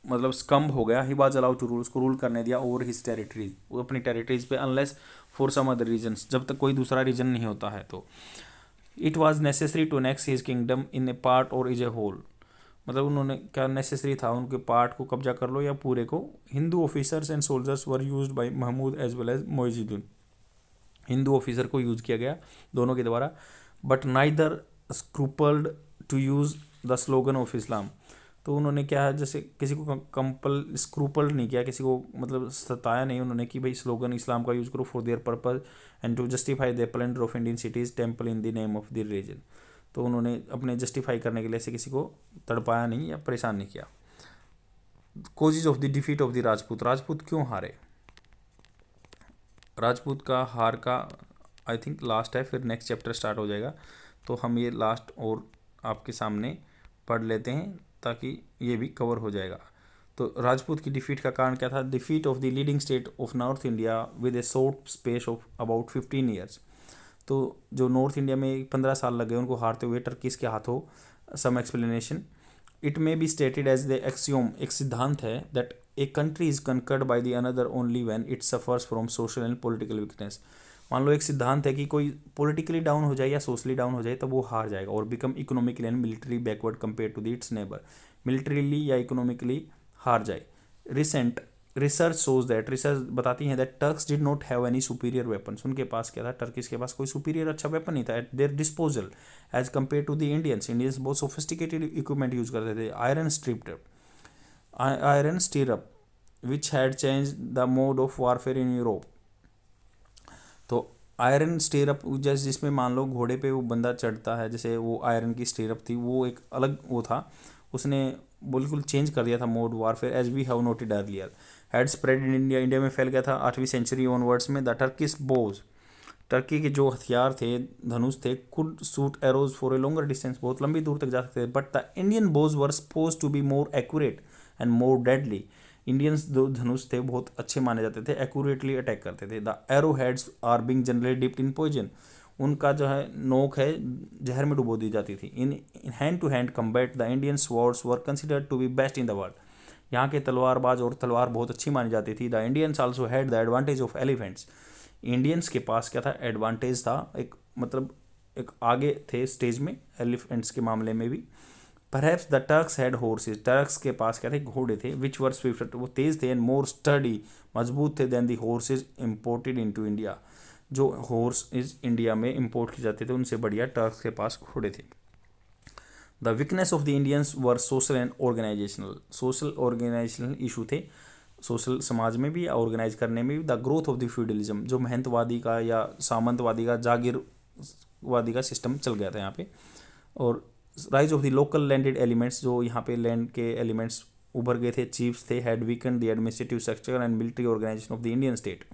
मतलब स्कम्ब हो गया, he was allowed to rule, उसको रूल करने दिया ओवर हिज टेरिटरीज, वो अपनी टेरिटरीज पे, unless for some other reasons, जब तक कोई दूसरा रीजन नहीं होता है तो। It was necessary to annex his kingdom in a part और इज ए होल, मतलब उन्होंने क्या नेसेसरी था, उनके पार्ट को कब्जा कर लो या पूरे को। Hindu officers and soldiers were used by Mahmud as well as Moinuddin, Hindu officer को यूज़ किया गया दोनों के द्वारा, but neither scrupled to use the slogan of Islam. तो उन्होंने क्या है, जैसे किसी को कंपल स्क्रूपल्ड नहीं किया, किसी को मतलब सताया नहीं उन्होंने कि भाई स्लोगन इस्लाम का यूज़ करो for their purpose and to justify the plunder of Indian cities temple in the name of the religion. तो उन्होंने अपने जस्टिफाई करने के लिए ऐसे किसी को तड़पाया नहीं या परेशान नहीं किया। Causes of the defeat of the Rajput, Rajput क्यों हारे? राजपूत का हार का आई थिंक लास्ट है, फिर नेक्स्ट चैप्टर स्टार्ट हो जाएगा, तो हम ये लास्ट और आपके सामने पढ़ लेते हैं ताकि ये भी कवर हो जाएगा। तो राजपूत की डिफीट का कारण क्या था? Defeat of the leading state of north India with A short space of about 15 years. तो जो नॉर्थ इंडिया में 15 साल लग गए उनको हारते हुए टर्किस के हाथों। Some explanation, it may be stated as the axiom, एक सिद्धांत है, that a country is conquered by the another only when it suffers from social and political weakness. मान लो एक सिद्धांत है कि कोई पॉलिटिकली डाउन हो जाए या सोशली डाउन हो जाए तब वो हार जाएगा, और become economically and military backward compare to the its neighbour, militarily या इकोनॉमिकली हार जाए। Recent research shows that, research बताती है that Turks did not have any superior weapons, उनके पास क्या था, टर्किस के पास कोई सुपीरियर अच्छा वेपन नहीं था at their disposal as compare to the Indians. Indians बहुत सोफिस्टिकेटेड इक्विपमेंट यूज करते थे। Iron stirrup which had change the mode of warfare in Europe. तो आयरन स्टीरअप जैसे जिसमें मान लो घोड़े पे वो बंदा चढ़ता है, जैसे वो आयरन की स्टीरअप थी, वो एक अलग वो था, उसने बिल्कुल चेंज कर दिया था mode warfare as we have noted earlier. Had spread in India, India में फैल गया था 8वीं सेंचुरी ऑनवर्ड्स में। द टर्किश बोज, टर्की के जो हथियार थे, धनुष थे, could shoot arrows for a longer distance, बहुत लंबी दूर तक जा सकते थे। But the Indian bows were suppose to be more accurate and more deadly, Indians जो धनुष थे बहुत अच्छे माने जाते थे, एक्यूरेटली अटैक करते थे। The arrow heads are being generally dipped in poison, उनका जो है नोक है जहर में डुबो दी जाती थी। In hand to hand combat the Indian swords were considered to be best in the world, यहाँ के तलवारबाज और तलवार बहुत अच्छी मानी जाती थी। The Indians also had the advantage of elephants, Indians के पास क्या था, एडवांटेज था, एक मतलब एक आगे थे स्टेज में एलिफेंट्स के मामले में भी। Perhaps the Turks had horse's, Turks के पास क्या थे, घोड़े थे, विच वर स्विफ्ट, वो तेज थे, एंड मोर स्टडी, मजबूत थे, देन दी हॉर्सेज इम्पोर्टेड इनटू इंडिया, जो हॉर्स इज इंडिया में इम्पोर्ट किए जाते थे उनसे बढ़िया टर्क्स के पास घोड़े थे। The weakness of the Indians were social and organisational, social organisational issue थे, सोशल समाज में भी ऑर्गेनाइज करने में भी। The growth of the feudalism, जो महंतवादी का या सामंतवादी का जागीरवादी का सिस्टम चल गया था यहाँ पे। और rise of the local landed elements, जो यहाँ पे लैंड के एलिमेंट्स उभर गए थे, चीफ्स थे, had weaken the administrative structure and military organisation of the Indian state.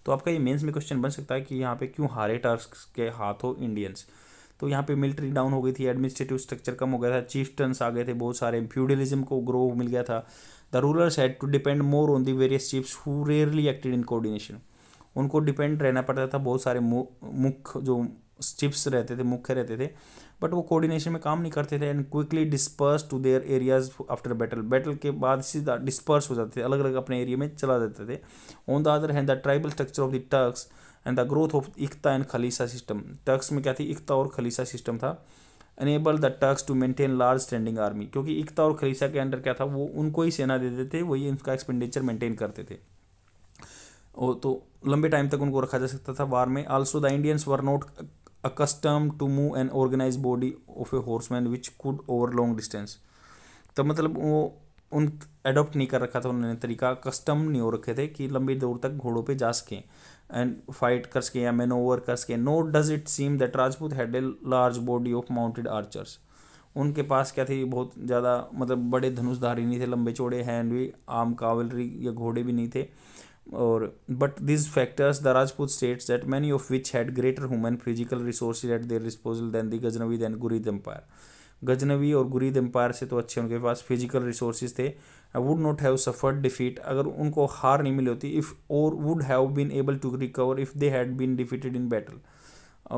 तो आपका ये मेंस में क्वेश्चन बन सकता है कि यहाँ पे क्यों हारे टर्क्स के हाथों इंडियंस? तो यहाँ पे मिलिट्री डाउन हो गई थी, एडमिनिस्ट्रेटिव स्ट्रक्चर कम हो गया था, चीफ्टन्स आ गए थे बहुत सारे, फ्यूडलिज्म को ग्रो मिल गया था। The rulers had to depend more on the various chiefs who rarely acted in coordination, उनको डिपेंड रहना पड़ता था बहुत सारे मुख्य जो चिप्स रहते थे, मुख्य रहते थे, बट वो कोऑर्डिनेशन में काम नहीं करते थे and quickly disperse to their areas after battle के बाद सीधा डिस्पर्स हो जाते थे, अलग अलग अपने एरिया में चला जाते थे। On the other hand the tribal structure of the Turks and the growth of iqta and khalisa system, Turks में क्या थी, इक्ता और खलीसा सिस्टम था, enable the Turks to maintain large standing army, क्योंकि इक्ता और खलीसा के अंडर क्या था, वो उनको ही सेना देते थे, वही उनका एक्सपेंडिचर मेंटेन करते थे, वो तो लंबे टाइम तक उनको रखा जा सकता था वार में। Also the Indians were not accustomed to move an organized body of a horseman which could over long distance, तो मतलब वो उन अडोप्ट नहीं कर रखा था उन्होंने तरीका, कस्टम नहीं हो रखे थे कि लंबी दूर तक घोड़ों पे जा सकें एंड फाइट कर सकें या मैनोवर कर सकें। Nor does it seem that Rajput had a large body of mounted archers, उनके पास क्या थी, बहुत ज़्यादा मतलब बड़े धनुषधारी नहीं थे, लंबे चौड़े हैंड भी, आर्म कावलरी या घोड़े भी नहीं थे। और but this factors the Rajput states that many of which had greater human physical resources at their disposal than the Ghaznavi than Ghurid empire, Ghaznavi और गुरीद एम्पायर से तो अच्छे उनके पास फिजिकल रिसोर्सेज थे। Would not have suffered defeat, अगर उनको हार नहीं मिली होती, इफ़ और would have been able to recover if they had been defeated in battle,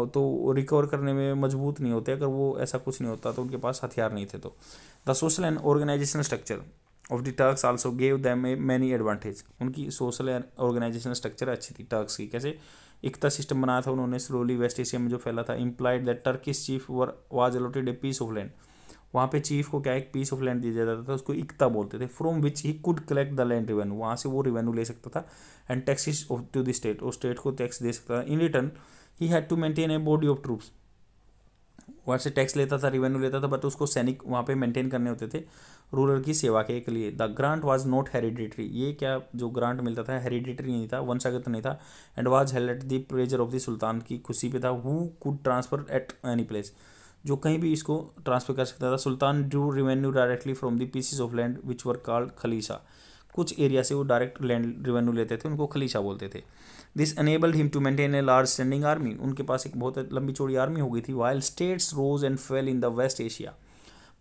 तो रिकवर करने में मजबूत नहीं होते अगर वो ऐसा कुछ नहीं होता, तो उनके पास हथियार नहीं थे। तो the social and organisational structure of the Turks also gave them many advantage, उनकी सोशल एंड ऑर्गेनाइजेशनल स्ट्रक्चर अच्छी थी टर्क्स की। कैसे, इकता सिस्टम बनाया था उन्होंने स्लोली वेस्ट एशिया में जो फैला था। Implied that Turkish chief was allotted a piece of land, वहाँ पे चीफ को क्या एक पीस ऑफ लैंड दिया जाता था, उसको इकता बोलते थे, from which he could collect the land revenue, वहाँ से वो रिवेन्यू ले सकता था, and taxes to the state, और स्टेट को टैक्स दे सकता था। In return he had to maintain a body of troops, वहाँ से टैक्स लेता था, रिवेन्यू लेता था, बट उसको सैनिक वहाँ पे मेंटेन करने होते थे रूरल की सेवा के लिए। The grant was not hereditary, ये क्या जो ग्रांट मिलता था हेरिडिटरी नहीं था, वंशागत नहीं था। And was held at the pleasure of the sultan, की खुशी पे था। Who could transfer at any place, जो कहीं भी इसको ट्रांसफर कर सकता था। Sultan drew revenue directly from the pieces of land which were called khalisa, कुछ एरिया से वो डायरेक्ट लैंड रिवेन्यू लेते थे, उनको खलीसा बोलते थे। This enabled him to maintain a large standing army, उनके पास एक बहुत लंबी चौड़ी आर्मी हो गई थी। While states rose and fell in the West Asia,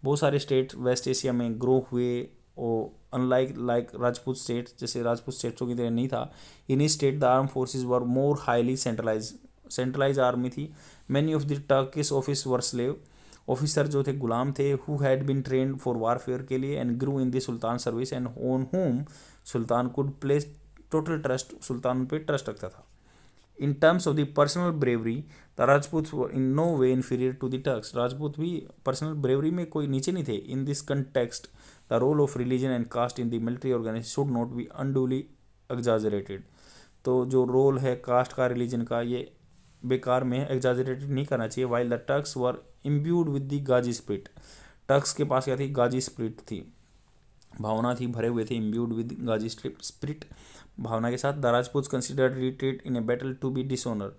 बहुत सारे स्टेट वेस्ट एशिया में ग्रो हुए, और अनलाइक राजपूत स्टेट्स, जैसे राजपूत स्टेट्सों की तरह नहीं था। In state the arm forces were more highly centralise army थी। Many of the Turkish office were slave, officer जो थे गुलाम थे, who had been trained for warfare के लिए, and grew in the sultan service and on whom sultan could place total trust, sultan पे trust रखता था। In terms of the personal bravery the Rajput were in no way inferior to the Turks, Rajput भी personal bravery में कोई नीचे नहीं थे। In this context the role of religion and caste in the military organisation should not be unduly exaggerated, तो जो role है cast का, रिलीजन का, ये बेकार में एग्जाजरेटेड नहीं करना चाहिए। While the Turks were imbued with the Ghazi spirit, Turks के पास क्या थी, गाजी स्पिरिट थी, भावना थी, भरे हुए थे, इम्ब्यूड विद गाजी स्पिरिट, भावना के साथ। The Rajput considered retreat in a battle to be dishonour,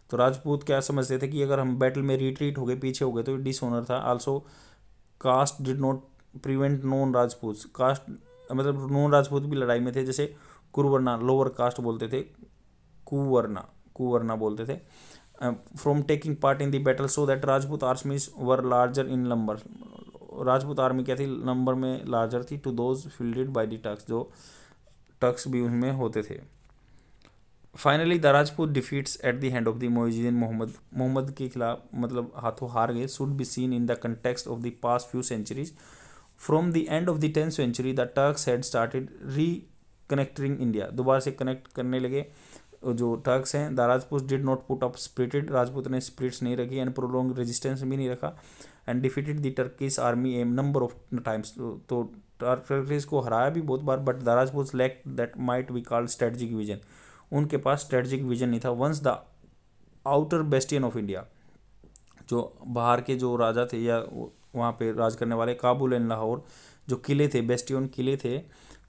तो राजपूत क्या समझते थे कि अगर हम बैटल में रिट्रीट हो गए, पीछे हो गए, तो डिसऑनर था। Also caste did not prevent non Rajput, caste मतलब नॉन राजपूत भी लड़ाई में थे, जैसे कुरवर्ना लोअर कास्ट बोलते थे, कुवर्ना बोलते थे, from taking part in the battle, so that Rajput armies were larger in number, Rajput army क्या थी, नंबर में लार्जर थी, to those fielded by the Turks, जो टर्क्स भी उनमें होते थे। Finally the Rajput defeats at the hand of the Moinuddin Mohammad के खिलाफ मतलब हाथों हार गए, should be seen in the context of the past few centuries. From the end of the 10th century the Turks had started connecting India, दोबारा से connect करने लगे जो टर्क्स हैं। The Rajput did not put up spirited, Rajput ने spirits नहीं रखी, and prolong resistance भी नहीं रखा, and defeated the Turkish army a number of times, तो टर्किश को हराया भी बहुत बार। But the Rajput lack that might be called strategic vision, उनके पास स्ट्रेटजिक विजन नहीं था। Once the outer bastion of India, जो बाहर के जो राजा थे या वहाँ पे राज करने वाले, काबुल एंड लाहौर जो किले थे, बेस्टियन किले थे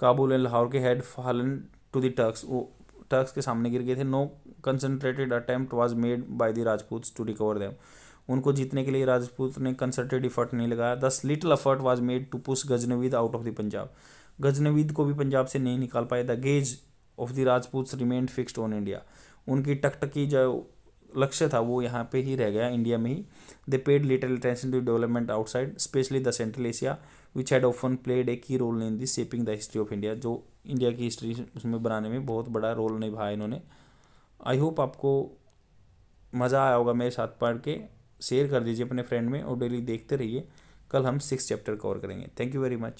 काबुल एंड लाहौर के, had fallen to the Turks, वो टर्क्स के सामने गिर गए थे। No concentrated attempt was made by the Rajputs to recover them, उनको जीतने के लिए राजपूत ने कंसर्टेड एफर्ट नहीं लगाया। Thus little effort was made to push Ghaznavids out of the Punjab, Ghaznavids को भी पंजाब से नहीं निकाल पाए। The gaze of the Rajputs remained fixed on India, उनकी टकटकी जो लक्ष्य था वो यहाँ पे ही रह गया, इंडिया में ही। They paid little attention to development outside specially the central Asia which had often played a key role in the shaping the history of India, जो इंडिया की हिस्ट्री उसमें बनाने में बहुत बड़ा रोल निभाया इन्होंने। आई होप आपको मज़ा आया होगा मेरे साथ पढ़ के, शेयर कर दीजिए अपने फ्रेंड में और डेली देखते रहिए। कल हम 6 चैप्टर कवर करेंगे। Thank you very much.